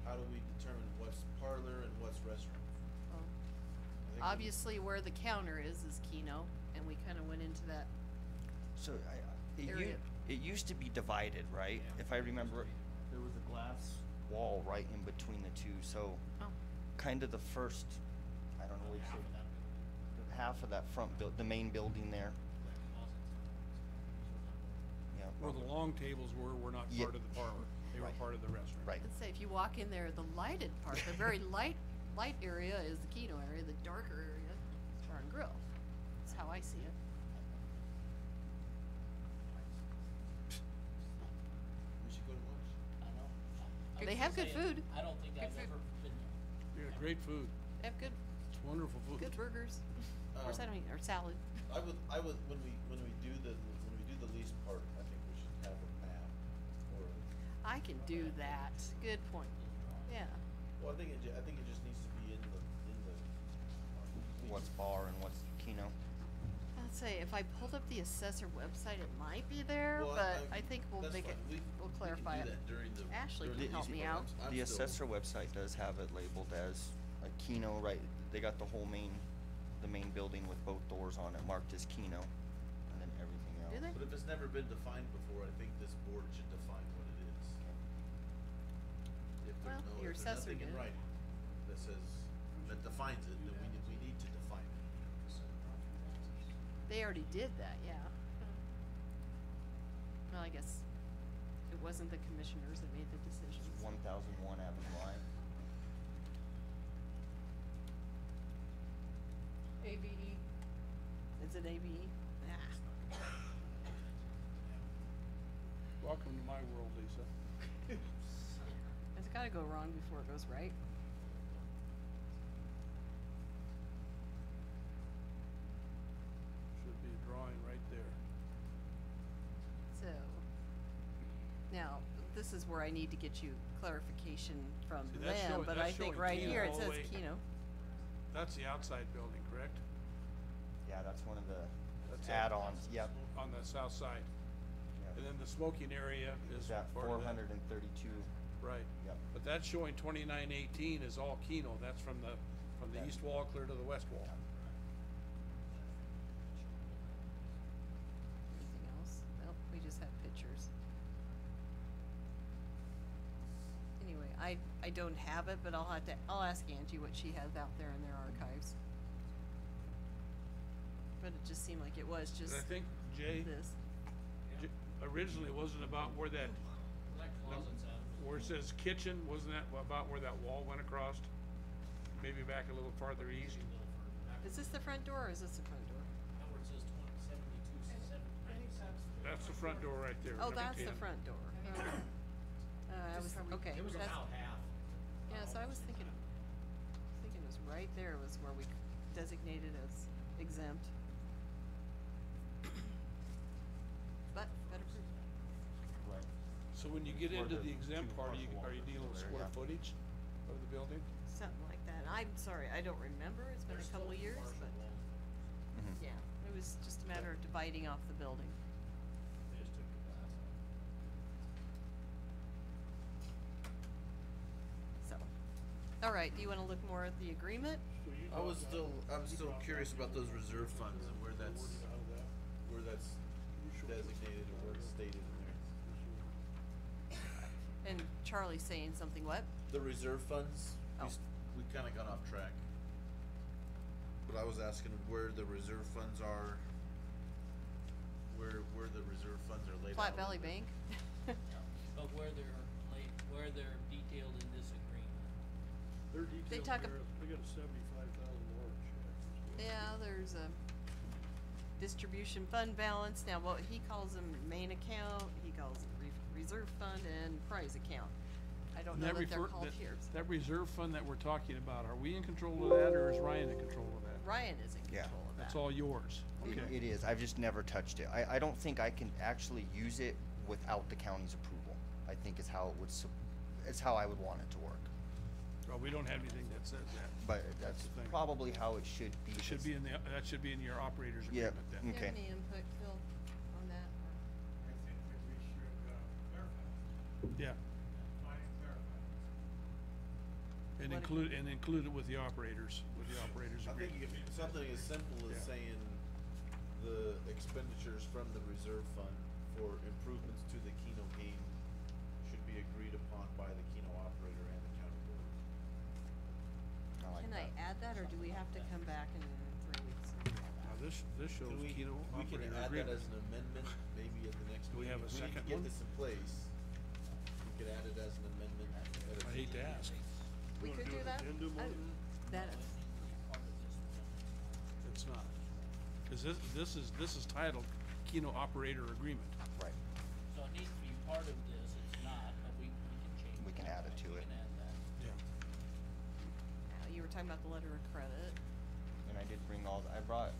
how do we determine what's parlor and what's restaurant? Well, I think we- obviously, where the counter is Keno, and we kinda went into that. So Area. it used to be divided, right? If I remember, there was a glass wall right in between the two, so Oh. kind of the first, I don't know what you say, half of that front the main building there. Yeah. Where the long tables were not Yeah. part of the parlor, they were Right. part of the restaurant. Right. Let's say if you walk in there, the lighted part, the very light area is the Keno area, the darker area is bar and grill. That's how I see it. We should go to lunch. I know. I They was have just good saying, food. I don't think Good I've food. ever been there. Yeah, great food, They have good, it's wonderful food. good burgers, or Um, or salad. I would, when we do the lease part, I think we should have a map or, I can do that. Good point. Yeah. well, I think it just needs to be in the lease. What's bar and what's Keno? Let's say if I pulled up the assessor website, it might be there, Well, but I think we'll that's make it, fine. we'll We clarify can do it. that during the. Ashley during can the help lease me part. out. I'm The still- assessor website does have it labeled as a Keno, right? They got the whole the main building with both doors on it marked as Keno, and then everything else. Do they? But if it's never been defined before, I think this board should define what it is. If Well, there's your if there's assessor nothing in did. writing that says, that defines it, then we need to define it. They already did that, yeah. Well, I guess it wasn't the commissioners that made the decisions. 1001 Avenue Y. ABE. Is it ABE? Nah. Welcome to my world, Lisa. It's gotta go wrong before it goes right. Should be a drawing right there. So, now, this is where I need to get you clarification from See, that's them, showing- but that's I think showing right Keno here it all the says way. Keno. That's the outside building, correct? Yeah, that's one of the That's it. add-ons. Yep. On the south side. Yep. And then the smoking area is Is that part of that. 432? Right. Yep. But that's showing 2918 is all Keno, that's from the Yeah. east wall clear to the west wall. Anything else? Nope, we just have pictures. Anyway, I don't have it, but I'll ask Angie what she has out there in their archives. But it just seemed like it was just And I think, Jay, this. originally it wasn't about where that, That closet's out. where it says kitchen, wasn't that about where that wall went across? Maybe back a little farther east. Is this the front door or is this the front door? Now where it says 72, That's the front door right there. Oh, number that's the 10. front door. I was, okay. It was that's- about half. Yeah, so I was thinking it was right there was where we designated as exempt. But, better proof. Right. So when you get Or into the the exempt two part, parcel are you walls dealing with there, square yeah. footage of the building? Something like that. I'm sorry, I don't remember. It's been a couple of years, but Mhm. yeah, it was just a matter of dividing off the building. They just took the glass off. So, all right, do you wanna look more at the agreement? So you I'm dropped still down to curious about those reserve funds and where that's, worded out of that. that's designated or what's stated in there. And Charlie's saying something, what? The reserve funds, Oh. we kinda got off track. But I was asking where the reserve funds are, where the reserve funds are laid out. Platte Valley in the- Bank? But where they're detailed in this agreement. They're They detailed talk there, they got a $75,000 check. Yeah, there's a distribution fund balance. Now, what he calls them main account, he calls it reserve fund and prize account. I don't know that they're called here. That reserve fund that we're talking about, are we in control of that, or is Ryan in control of that? Ryan is in Yeah. control of that. That's all yours, okay. It is, I've just never touched it. I don't think I can actually use it without the county's approval, I think is how it would, it's how I would want it to work. Well, we don't have anything that says that. But That's that's the thing. probably how it should be. It should be in that should be in your operator's Yep. agreement then. Do you have Okay. any input, Phil, on that? I think that we should, clarify, Yeah, define and clarify. and What include it with the operators I think agreement. if something as simple as Yeah. saying the expenditures from the reserve fund for improvements to the Keno game should be agreed upon by the Keno operator and the county board. I like Can I that. add that, or do we have to come back in 3 weeks? and add Now, that? this shows Can we Keno can operator add that agreement. as an amendment, maybe at the next Do we meeting. have a If we need second to get one? this in place, we could add it as an amendment at a I hate to future ask. meeting. We You wanna could do do an that? addendum on I- That, Part of this one. It's not. Cause this is titled Keno operator agreement. Right. So it needs to be part of this, it's not, but we can change it. We can add it to We it. can add that. Yeah. now, you were talking about the letter of credit. And I did bring I brought,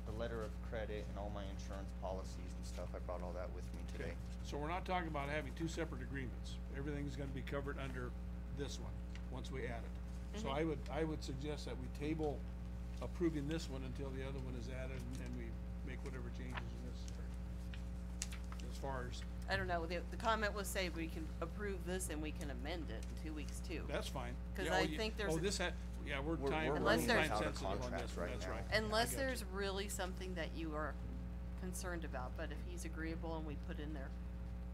the letter of credit and all my insurance policies and stuff. I brought all that with me today. So we're not talking about having two separate agreements. Everything's gonna be covered under this one, once we add it. So I would suggest that we table approving this one until the other one is added and we make whatever changes are necessary. As far as, I don't know, the comment was say we can approve this and we can amend it in 2 weeks too. that's fine. 'Cause Yeah, I oh, think there's Oh, a- this yeah, we're We're time, Unless we're there's- time Out of sensitive on contract this, right that's now. right. Unless I got there's you. really something that you are concerned about, but if he's agreeable and we put in there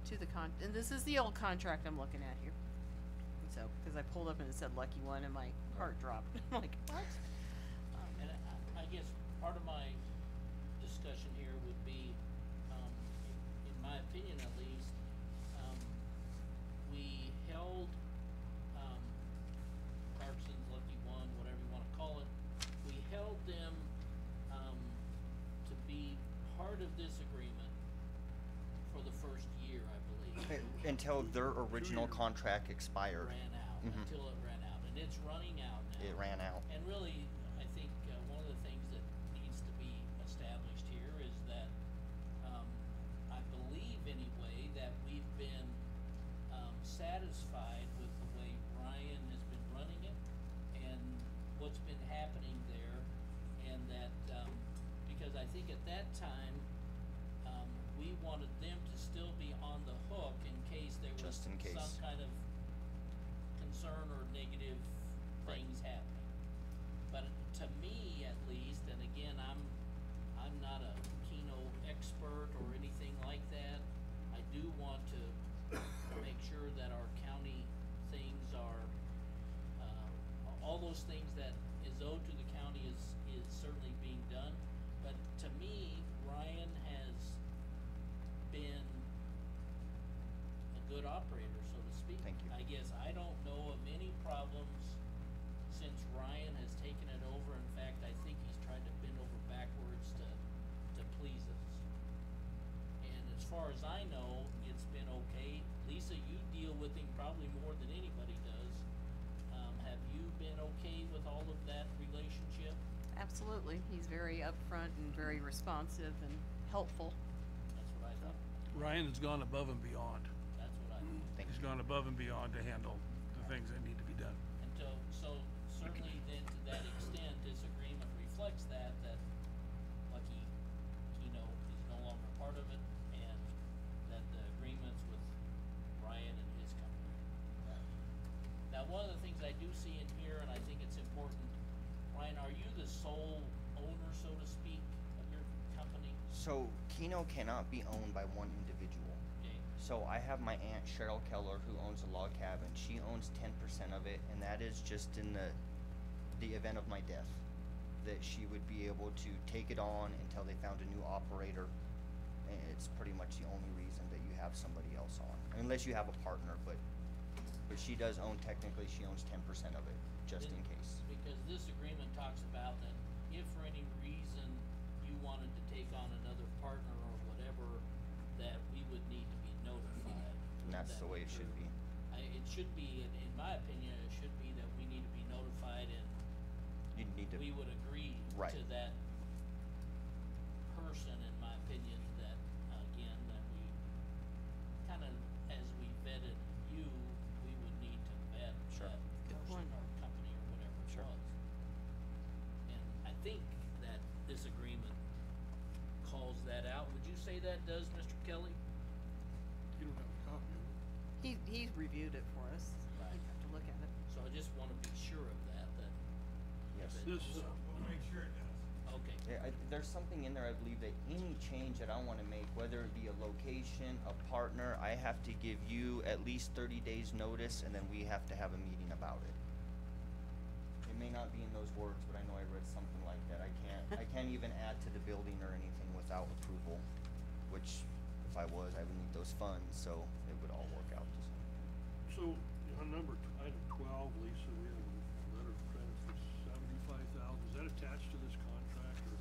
to the and this is the old contract I'm looking at here. And so, cause I pulled up and it said Lucky One and my heart dropped. I'm like, what? And I guess part of my discussion here would be, in my opinion at least, we held, Clarkson's Lucky One, whatever you wanna call it, we held them, to be part of this agreement for the first year, I believe. Until their original contract expired. Ran out, Mhm. until it ran out, and it's running out now. It ran out. And really, I think, one of the things that needs to be established here is that, I believe anyway, that we've been, satisfied with the way Ryan has been running it and what's been happening there, and that, because I think at that time, we wanted them to still be on the hook in case there was Just in case. some kind of concern or negative Right. things happening. But to me, at least, and again, I'm not a Keno expert or anything like that. I do want to make sure that our county things are, all those things that is owed to the county is certainly being done. But to me, Ryan has been a good operator, so to speak. Thank you. I guess I don't know of any problems since Ryan has taken it over. In fact, I think he's tried to bend over backwards to please us. And as far as I know, it's been okay. Lisa, you deal with him probably more than anybody does. Have you been okay with all of that relationship? Absolutely, he's very upfront and very responsive and helpful. That's what I thought. Ryan has gone above and beyond. That's what I thought. He's gone above and beyond to handle the things that need to be done. And so certainly then to that extent, this agreement reflects that Lucky Keno is no longer part of it, and that the agreement's with Ryan and his company. Now, one of the things I do see in here, and I think it's important, Ryan, are you the sole owner, so to speak, of your company? So Keno cannot be owned by one individual. Okay. So I have my aunt Cheryl Keller who owns a log cabin. She owns 10% of it, and that is just in the event of my death, that she would be able to take it on until they found a new operator. And it's pretty much the only reason that you have somebody else on, unless you have a partner. But she does own, technically, she owns 10% of it, just in case. Because this agreement talks about that if for any reason you wanted to take on another partner or whatever, that we would need to be notified. And that's the way it should be. It should be, in my opinion, it should be that we need to be notified and You need to. we would agree Right. to that person, in my opinion, that, again, that we kinda, as we vetted you, we would need to vet Sure. that Good person point. or company or whatever it Sure. was. And I think that this agreement calls that out. Would you say that does, Mr. Kelly? You don't have a copy of it. He reviewed it for us. Right. He'd have to look at it. So I just wanna be sure of that. Yes. if it- This, We'll make sure it does. Okay. Yeah, there's something in there, I believe, that any change that I wanna make, whether it be a location, a partner, I have to give you at least 30 days notice, and then we have to have a meeting about it. It may not be in those words, but I know I read something like that. I can't even add to the building or anything without approval, which if I was, I would need those funds, so it would all work out. so on item 12, Lisa, we have a letter of credit for 75,000. Is that attached to this contract, or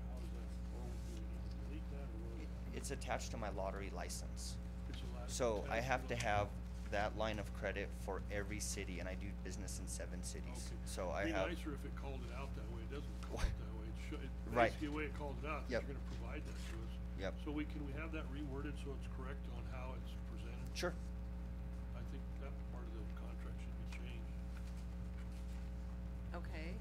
how is that, or do we need to delete that, or what is that? It's attached to my lottery license. It's a license So I attached have to it? have that line of credit for every city, and I do business in 7 cities. Okay. So I Be have. nicer if it called it out that way. It doesn't call it that way. It should, Right. basically the way it called it out, 'cause Yep. you're gonna provide that to us. Yep. So can we have that reworded so it's correct on how it's presented? Sure. I think that part of the contract should be changed. Okay.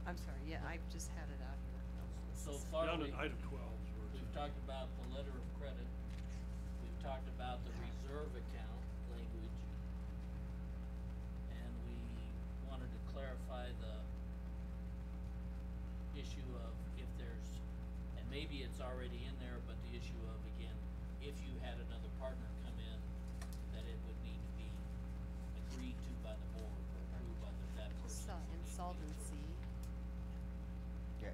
I'm sorry, yeah, I just had it out here. I was So listening. far, Down we, to item 12 is where it's we've at. talked about the letter of credit, we've talked about the reserve account language, and we wanted to clarify the issue of if there's, and maybe it's already in there, but the issue of, again, if you had another partner come in, that it would need to be agreed to by the board or approved by that person. Saw insolvency. Yeah.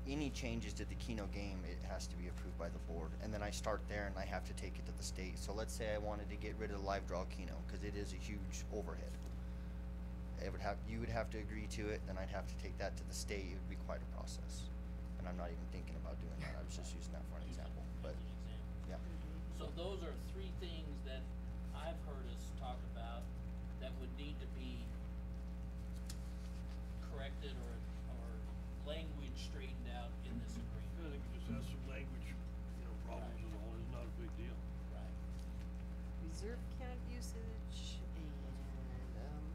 Any changes to the Keno game, it has to be approved by the board, and then I start there and I have to take it to the state. So let's say I wanted to get rid of the live draw Keno, cause it is a huge overhead. You would have to agree to it, then I'd have to take that to the state. It would be quite a process. And I'm not even thinking about doing that. I was just using that for an example, but As an example. yeah. So those are three things that I've heard us talk about that would need to be corrected or language straightened out in this I agreement. think it just has some language, problems and all. It's not a big deal. Right. Reserve account usage and,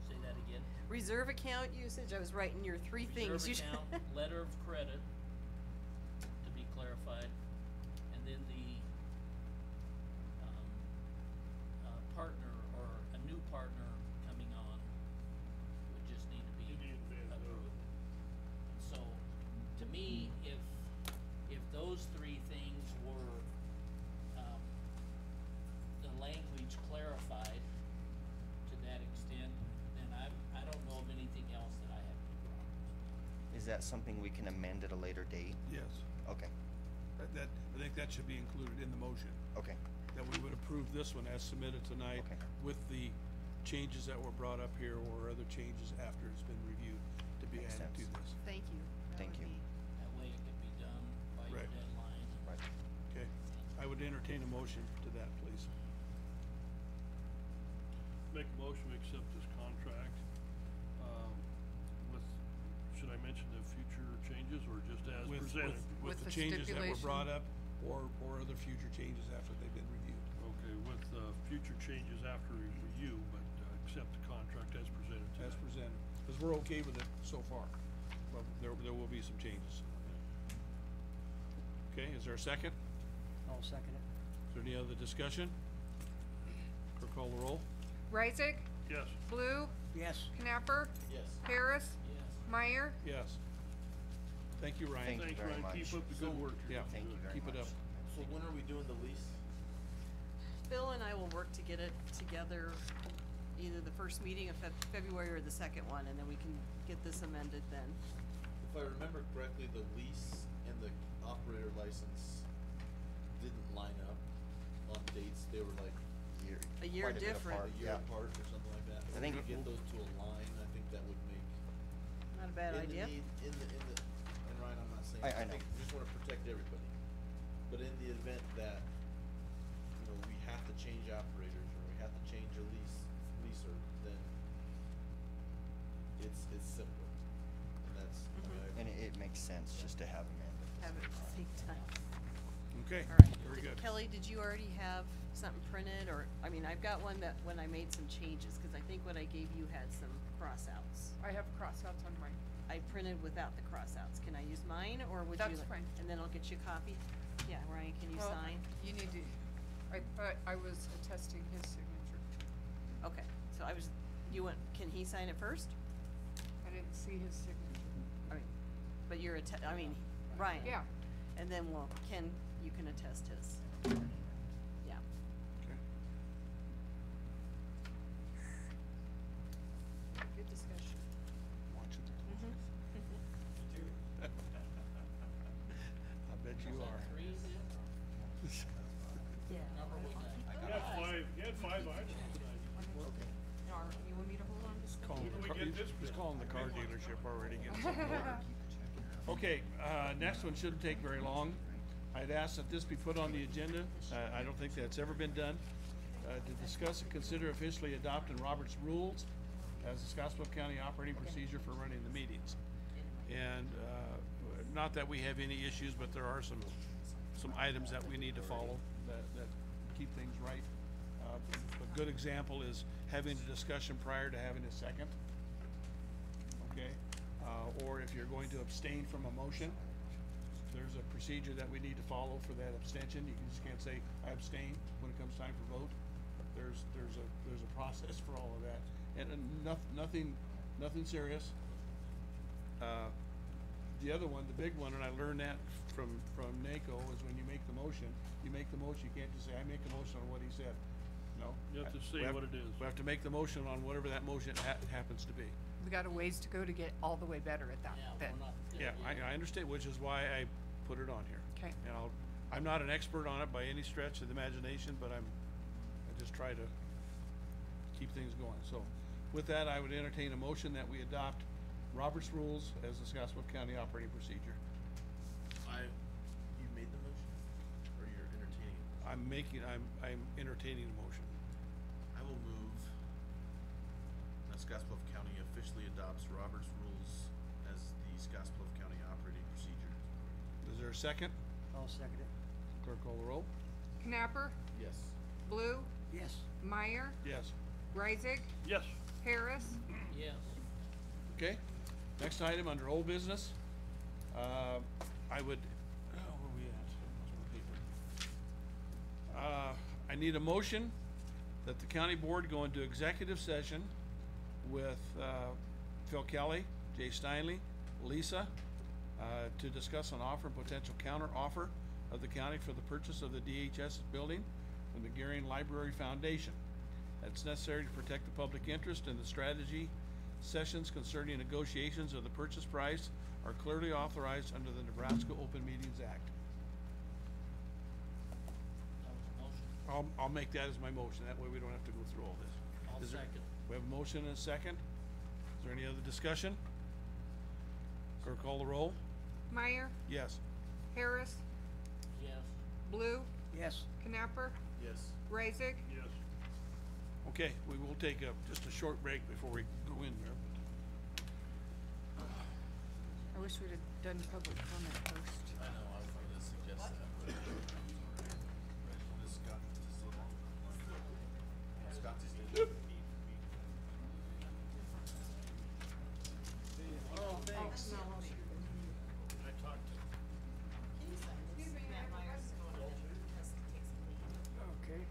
Say that again. reserve account usage, I was writing your three things. Reserve account, letter of credit, to be clarified, and then the, partner or a new partner coming on would just need to be Indian Van Gogh. approved. So, to me, if those three things were, the language clarified to that extent, then I don't know of anything else that I have any problems with. Is that something we can amend at a later date? Yes, Okay, I think that should be included in the motion, okay, that we would approve this one as submitted tonight Okay. with the changes that were brought up here or other changes after it's been reviewed to be Makes added to sense. this. Thank you. That Thank would you. be- That way it could be done by your Right. deadline. right. Okay, I would entertain a motion to that, please. Make a motion to accept this contract, with, should I mention the future changes or just as With presented? with With the the changes that were brought stipulation. up or other future changes after they've been reviewed. Okay, with, future changes after review, but, accept the contract as presented today. As presented, because we're okay with it so far, but there will be some changes. Okay, is there a second? I'll second it. Is there any other discussion? Clerk call the roll. Reisig, Yes. Blue, Yes. Knapper, Yes. Harris, Yes. Meyer, Yes. Thank you, Ryan. Thank you Thanks, very Ryan. much. Keep up the good work. Yeah, Thank you very keep it much. up. So when are we doing the lease? Bill and I will work to get it together, either the first meeting of February or the second one, and then we can get this amended then. If I remember correctly, the lease and the operator license didn't line up on dates. They were like A year Quite a bit different. apart. a year Yeah. apart or something like that. I If think we could get those to align, I think that would make. Not a bad idea. In the, and Ryan, I'm not saying, I I know. think we just wanna protect everybody. But in the event that, you know, we have to change operators or we have to change a leaser, then it's simpler. And that's, I mean, And it makes sense just to have them in. Have it at the same time. Okay, Alright. very good. Kelly, did you already have something printed, or, I mean, I've got one that when I made some changes, cause I think what I gave you had some crossouts. I have crossouts on mine. I printed without the crossouts. Can I use mine, or would you? That's fine. And then I'll get you a copy? Yeah, Ryan, can you Well, sign? You need to, I thought I was attesting his signature. Okay, so can he sign it first? I didn't see his signature. I mean, but you're Ryan. Yeah. And then you can attest his. Yeah. Okay. Good discussion. Watching. Mm-hmm. I bet you are. Three then? Yeah. Number was that? You had five items tonight. You want me to hold on to Calling When the we car- get this he's bit. calling the car dealership already, getting something ordered. Okay, next one shouldn't take very long. I'd ask that this be put on the agenda, I don't think that's ever been done, to discuss and consider officially adopting Robert's rules as the Scotts Bluff County operating procedure for running the meetings. And, not that we have any issues, but there are some items that we need to follow that keep things right. A good example is having a discussion prior to having a second. Okay, or if you're going to abstain from a motion, there's a procedure that we need to follow for that abstention. You just can't say, I abstain when it comes time for vote. There's a process for all of that, and nothing serious. The other one, the big one, and I learned that from NACO, is when you make the motion, you can't just say, I make a motion on what he said. No. You have to We say what it is. We have to make the motion on whatever that motion happens to be. We got a ways to go to get all the way better at that, Yeah, then. we're not. Yeah, I understand, which is why I put it on here. 'Kay. And I'm not an expert on it by any stretch of the imagination, but I just try to keep things going. So with that, I would entertain a motion that we adopt Robert's rules as the Scotts Bluff County operating procedure. You made the motion, or you're entertaining it? I'm entertaining the motion. I will move that Scotts Bluff County officially adopts Robert's rules as the Scotts Bluff County operating procedure. Is there a second? I'll second it. Clerk call the roll. Knapper, Yes. Blue, Yes. Meyer, Yes. Reisig, Yes. Harris. Yes. Okay, next item under old business, I would, where are we at? Where's my paper? I need a motion that the county board go into executive session with, Phil Kelly, Jay Steinley, Lisa, to discuss an offer and potential counter offer of the county for the purchase of the DHS building from the Gearing Library Foundation. That's necessary to protect the public interest, and the strategy sessions concerning negotiations of the purchase price are clearly authorized under the Nebraska Open Meetings Act. That was a motion. I'll make that as my motion, that way we don't have to go through all this. I'll Is there- second. We have a motion and a second. Is there any other discussion? Clerk call the roll. Meyer, Yes. Harris, Yes. Blue, Yes. Knapper, Yes. Reisig. Yes. Okay, we will take just a short break before we go in there. I wish we'd have done public comment first. I know, I was gonna suggest that, but. This Scott, Scott is the. Oh, thanks. I talked to. Okay.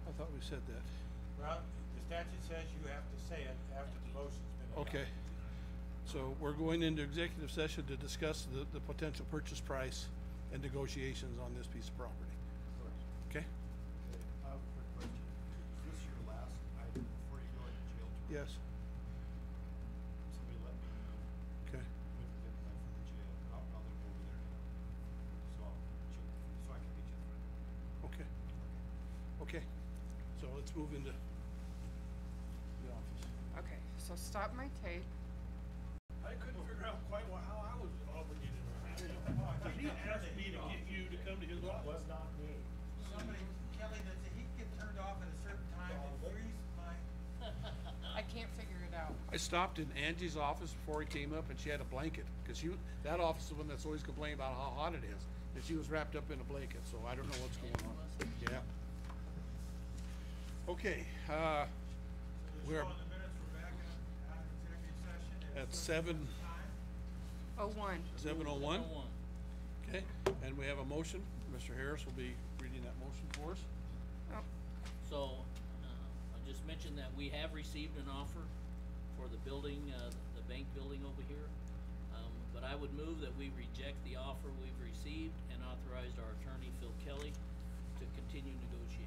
I thought we said that. Well, the statute says you have to say it after the motion's been adopted. Okay. So we're going into executive session to discuss the potential purchase price and negotiations on this piece of property. Okay? I have a quick question. Is this your last item before you go into jail tomorrow? Yes. Somebody let me know. Okay. When you get back from the jail. I'll look over there now. So I can meet you in front. Okay. Okay. So let's move into the office. Okay, so stop my tape. I couldn't figure out quite how I was obligated on that. He asked me to get you to come to his office. Was not me. Somebody, Kelly, that said he'd get turned off at a certain time and freeze my. I can't figure it out. I stopped in Angie's office before he came up and she had a blanket, cause that office is the one that's always complaining about how hot it is. And she was wrapped up in a blanket, so I don't know what's going on. Yeah. Okay, we're Showing the minutes, we're back out of executive session at 7:01. 01. Okay, and we have a motion. Mr. Harris will be reading that motion for us. Oh, So, I just mentioned that we have received an offer for the building, the bank building over here. But I would move that we reject the offer we've received and authorized our attorney, Phil Kelly, to continue negotiations.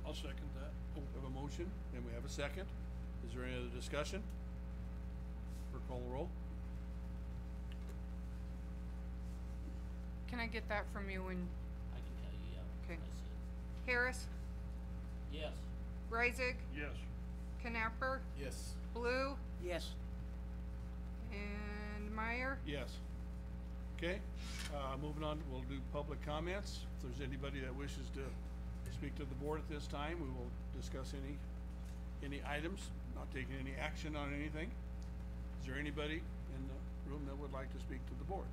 I'll second that. We have a motion and we have a second. Is there any other discussion? Clerk, call the roll. can I get that from you when, I can tell you, yeah. Okay. I said, Harris, yes. Reisig, Yes. Knapper, Yes. Blue, Yes. and Meyer? Yes. Okay, moving on, we'll do public comments. If there's anybody that wishes to speak to the board at this time, we will discuss any items, not taking any action on anything. Is there anybody in the room that would like to speak to the board?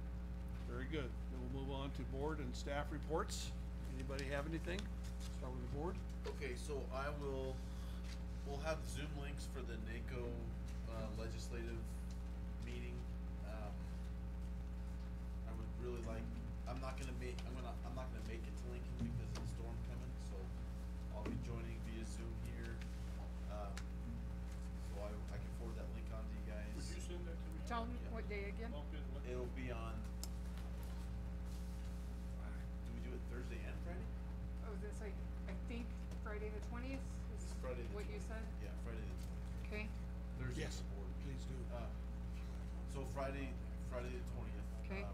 Very good. Then we'll move on to board and staff reports. Anybody have anything? Start with the board. Okay, so we'll have Zoom links for the NACO legislative meeting. I would really like, I'm not gonna make it to Lincoln because of the storm coming, so I'll be joining via Zoom here. So I can forward that link on to you guys. Would you send that to me? Tell me Yeah. what day again? Okay, It'll be on, do we do it Thursday and Friday? Oh, this I think Friday the 20th is It's Friday the what you 20th. said? Yeah, Friday the 20th. Okay, Thursday Yes, the board. please do. So Friday the 20th. Okay.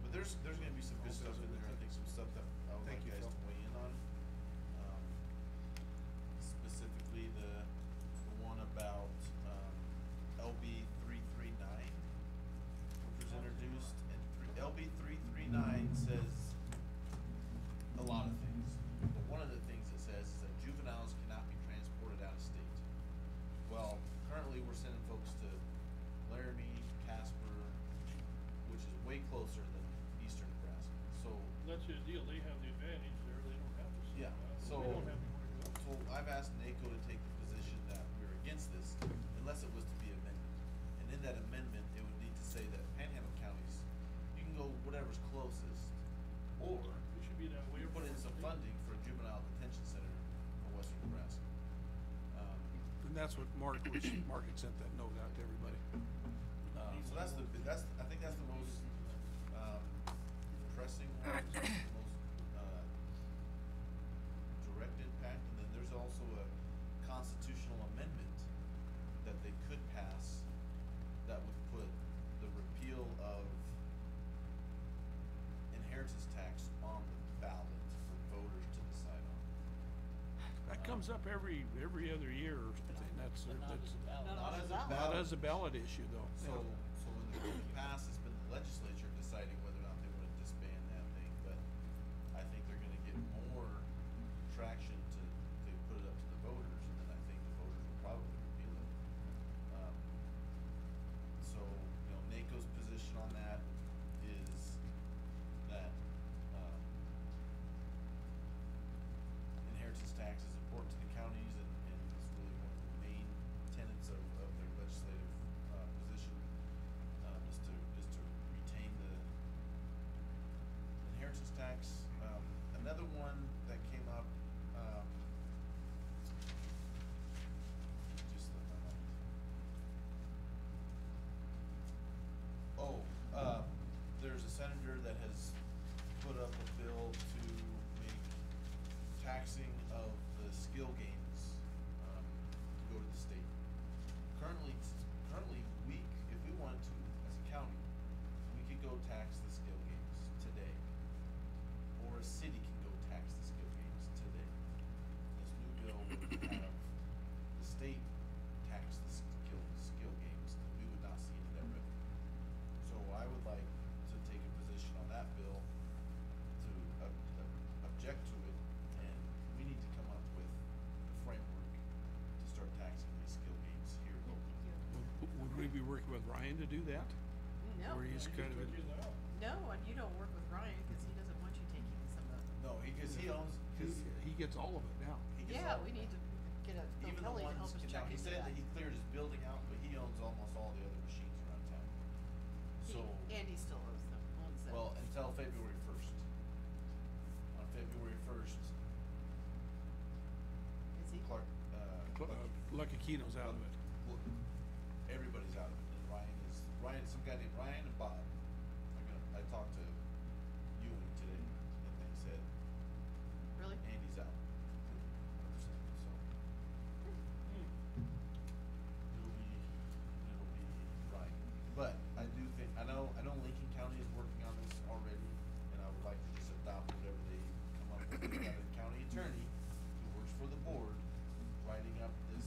But there's gonna be some good stuff in there. I think some stuff that I would like Thank you, guys Phil. to weigh in on. Specifically the one about, LB 339, which was introduced, and LB 339 says a lot of things. But one of the things it says is that juveniles cannot be transported out of state. Well, currently we're sending folks to Laramie, Casper, which is way closer than eastern Nebraska. So, That's the deal. They have the advantage there. They don't have to. yeah, so, We don't have anywhere to go. so I've asked NACO to take the position that we're against this unless it was to be amended. And in that amendment, it would need to say that Panhandle counties, you can go whatever's closest, or It should be that way. we put in some funding for a juvenile detention center for western Nebraska. And that's what Mark had sent that note out to everybody. So I think that's the most, pressing one, the most, direct impact, and then there's also a constitutional amendment that they could pass that would put the repeal of inheritance tax on the ballot for voters to decide on. That comes up every other year or something. That's, But not that's as a ballot. Not as a not ballot. as a ballot issue though. So in the past, it's been the legislature deciding whether or not they want to disband that thing, but I think they're gonna get more traction to put it up to the voters, and then I think the voters will probably repeal it. So, NACO's position on that is that, inheritance tax is important to the counties and it's really one of the main tenets of their legislative, position, is to retain the inheritance tax. Another one that came up, just tax the skill games today, or a city can go tax the skill games today. This new bill would have the state tax the skill games, and we would not see any of that revenue. So I would like to take a position on that bill to object to it, and we need to come up with a framework to start taxing these skill games here locally. Would we be working with Ryan to do that? No. Or he's kind of, No, and you don't work with Ryan, cause he doesn't want you taking some of it. No, because he owns, he gets all of it now. he gets Yeah, all we of need it. to get a, Phil Even the Kelly to ones, help us now, check he into said that. that he cleared his building out, but he owns almost all the other machines around town. So, And he still owns them. well, until February first. On February first, Is he? Clark, Lucky Keno's out of it. well, everybody's out of it, and Ryan, some guy named Ryan and Bob. I talked to Ewing today, and they said Really? Andy's out. 100%, so. It'll be Ryan. But I do think, I know Lincoln County is working on this already, and I would like to just adopt whatever they come up with. We got a county attorney who works for the board, writing up this,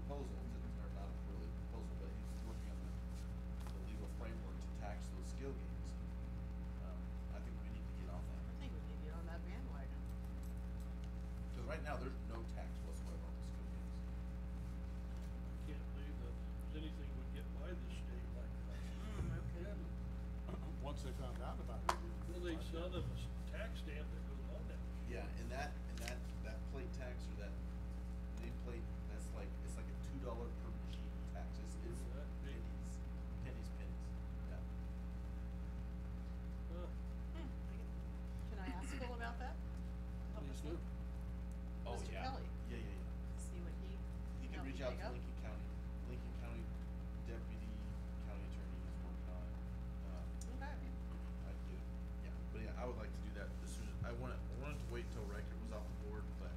proposal, or not really a proposal, but he's working on the legal framework to tax those skill games. I think we need to get on that. I think we need to get on that bandwagon. Cause right now, there's no tax whatsoever on the skill games. I can't believe that there's anything would get by this state like that. Okay. Once they found out about it. Well, they sell them a tax stamp that goes on that. Yeah, and that plate tax or that nameplate, it's like a $2 per machine tax. It's That big. pennies, yeah. Can I ask Phil about that? Help us Please do. look? Oh, Mr. yeah. Kelly, Yeah. see what he. He can help reach me out dig to up? Lincoln County Deputy County Attorney is working on it. Okay. I do, yeah, but yeah, I would like to do that as soon as, I wanted to wait till Reichert was off the board, but,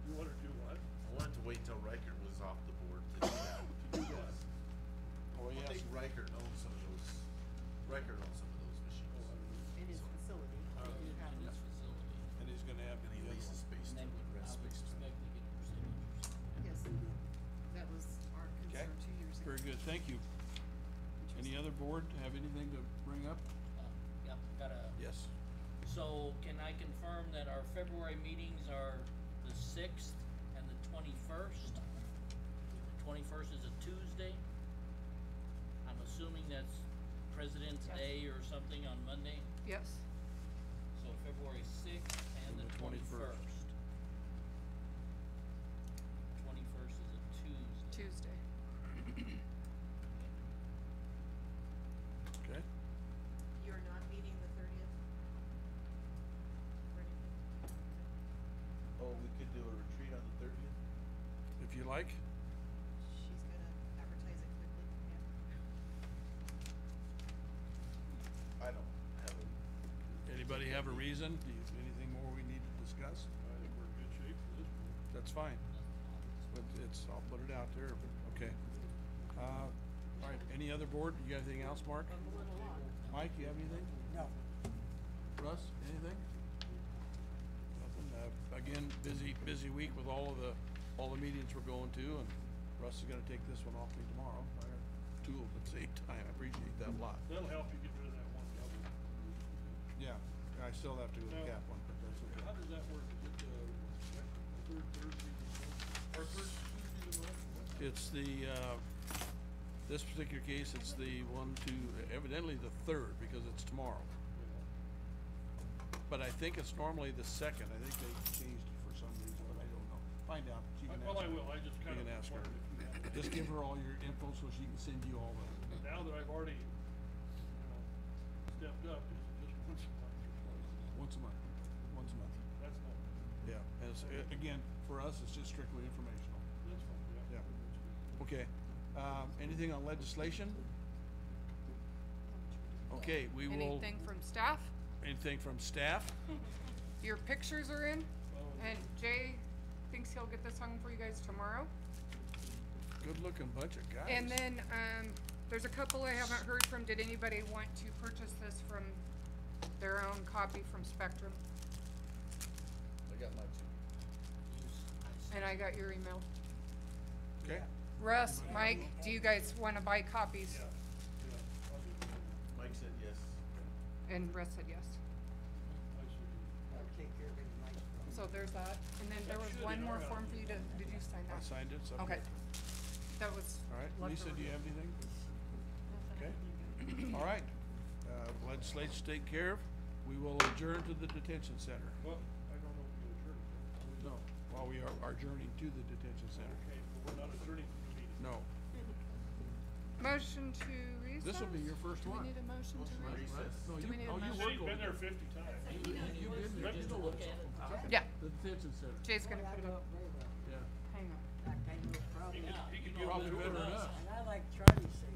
You wanna do what? I wanted to wait till Reichert was off the board to do that. To do what? Oh, I yes. think Reichert owns some of those machines. In his facility. Oh, you In have his them. facility. And he's gonna have And he the other leases one. space And to then it, I rent would space to it. expect to get percentages. Yes, that was our Okay. concern 2 years ago. Very good, thank you. Any other board have anything to bring up? Yeah, got a. Yes. So can I confirm that our February meetings are the 6th and the 21st? The 21st is a Tuesday. I'm assuming that's President's Yes. Day or something on Monday. Yes. So February 6th and the 21st. 21st is a Tuesday. Tuesday. Okay. You're not meeting the 30th? For anything? Oh, we could do a retreat on the 30th? If you like. She's gonna advertise it quickly, yeah. I don't have a. Anybody have a reason? Anything more we need to discuss? I think we're in good shape for this one. That's fine. But I'll put it out there, but, okay. All right, any other board? You got anything else, Mark? Moving along. Mike, you have anything? No. Russ, anything? Nothing. Again, busy week with all the meetings we're going to, and Russ is gonna take this one off me tomorrow. I got two of them at the same time. I appreciate that a lot. That'll help you get rid of that one double. Yeah, I still have to go to the Now, cap one, but that's okay. How does that work? Is it, third Thursday of the month, or first Tuesday of the month? What? It's this particular case, it's the evidently the third, because it's tomorrow. But I think it's normally the second. I think they changed it for some reason, but I don't know. Find out. She can Well, ask I her. will, I just You kind of can ask her. wondered if you had it. Just give her all your info so she can send you all the. Now that I've already, stepped up, is it just once a month or twice? Once a month. Once a month. That's not, Yeah, and it's, again, for us, it's just strictly informational. that's fine, yeah. Yeah. That's good. Okay, anything on legislation? Okay, we will. Anything from staff? Anything from staff? Your pictures are in, Oh. and Jay thinks he'll get this hung for you guys tomorrow. Good looking bunch of guys. And then, There's a couple I haven't heard from. Did anybody want to purchase this from their own copy from Spectrum? I got mine too. And I got your email. Okay. Russ, Mike, do you guys wanna buy copies? Mike said yes. And Russ said yes. I'll take care of any nice problems. So there's that. And then there was one more form for you to, did you sign that? I signed it, so. Okay. That was. All right, left Lisa, over. do you have anything? Okay. All right, legislature's taken care of. We will adjourn to the detention center. Well, I don't know if we adjourned. No, while we are adjourning to the detention center. Okay, but we're not adjourning from the meeting. No. Motion to recess? This'll be your first one. Do we need a motion to recess? No, Do you, we need a oh, you motion? work She's over been there there. 50 times. You've been there. Maybe You still know works what it's on. Yeah, The detention center. Jay's gonna put it up. Yeah. Hang on. That kind of problem. He could You give probably them better to than us. us. And I like Charlie said,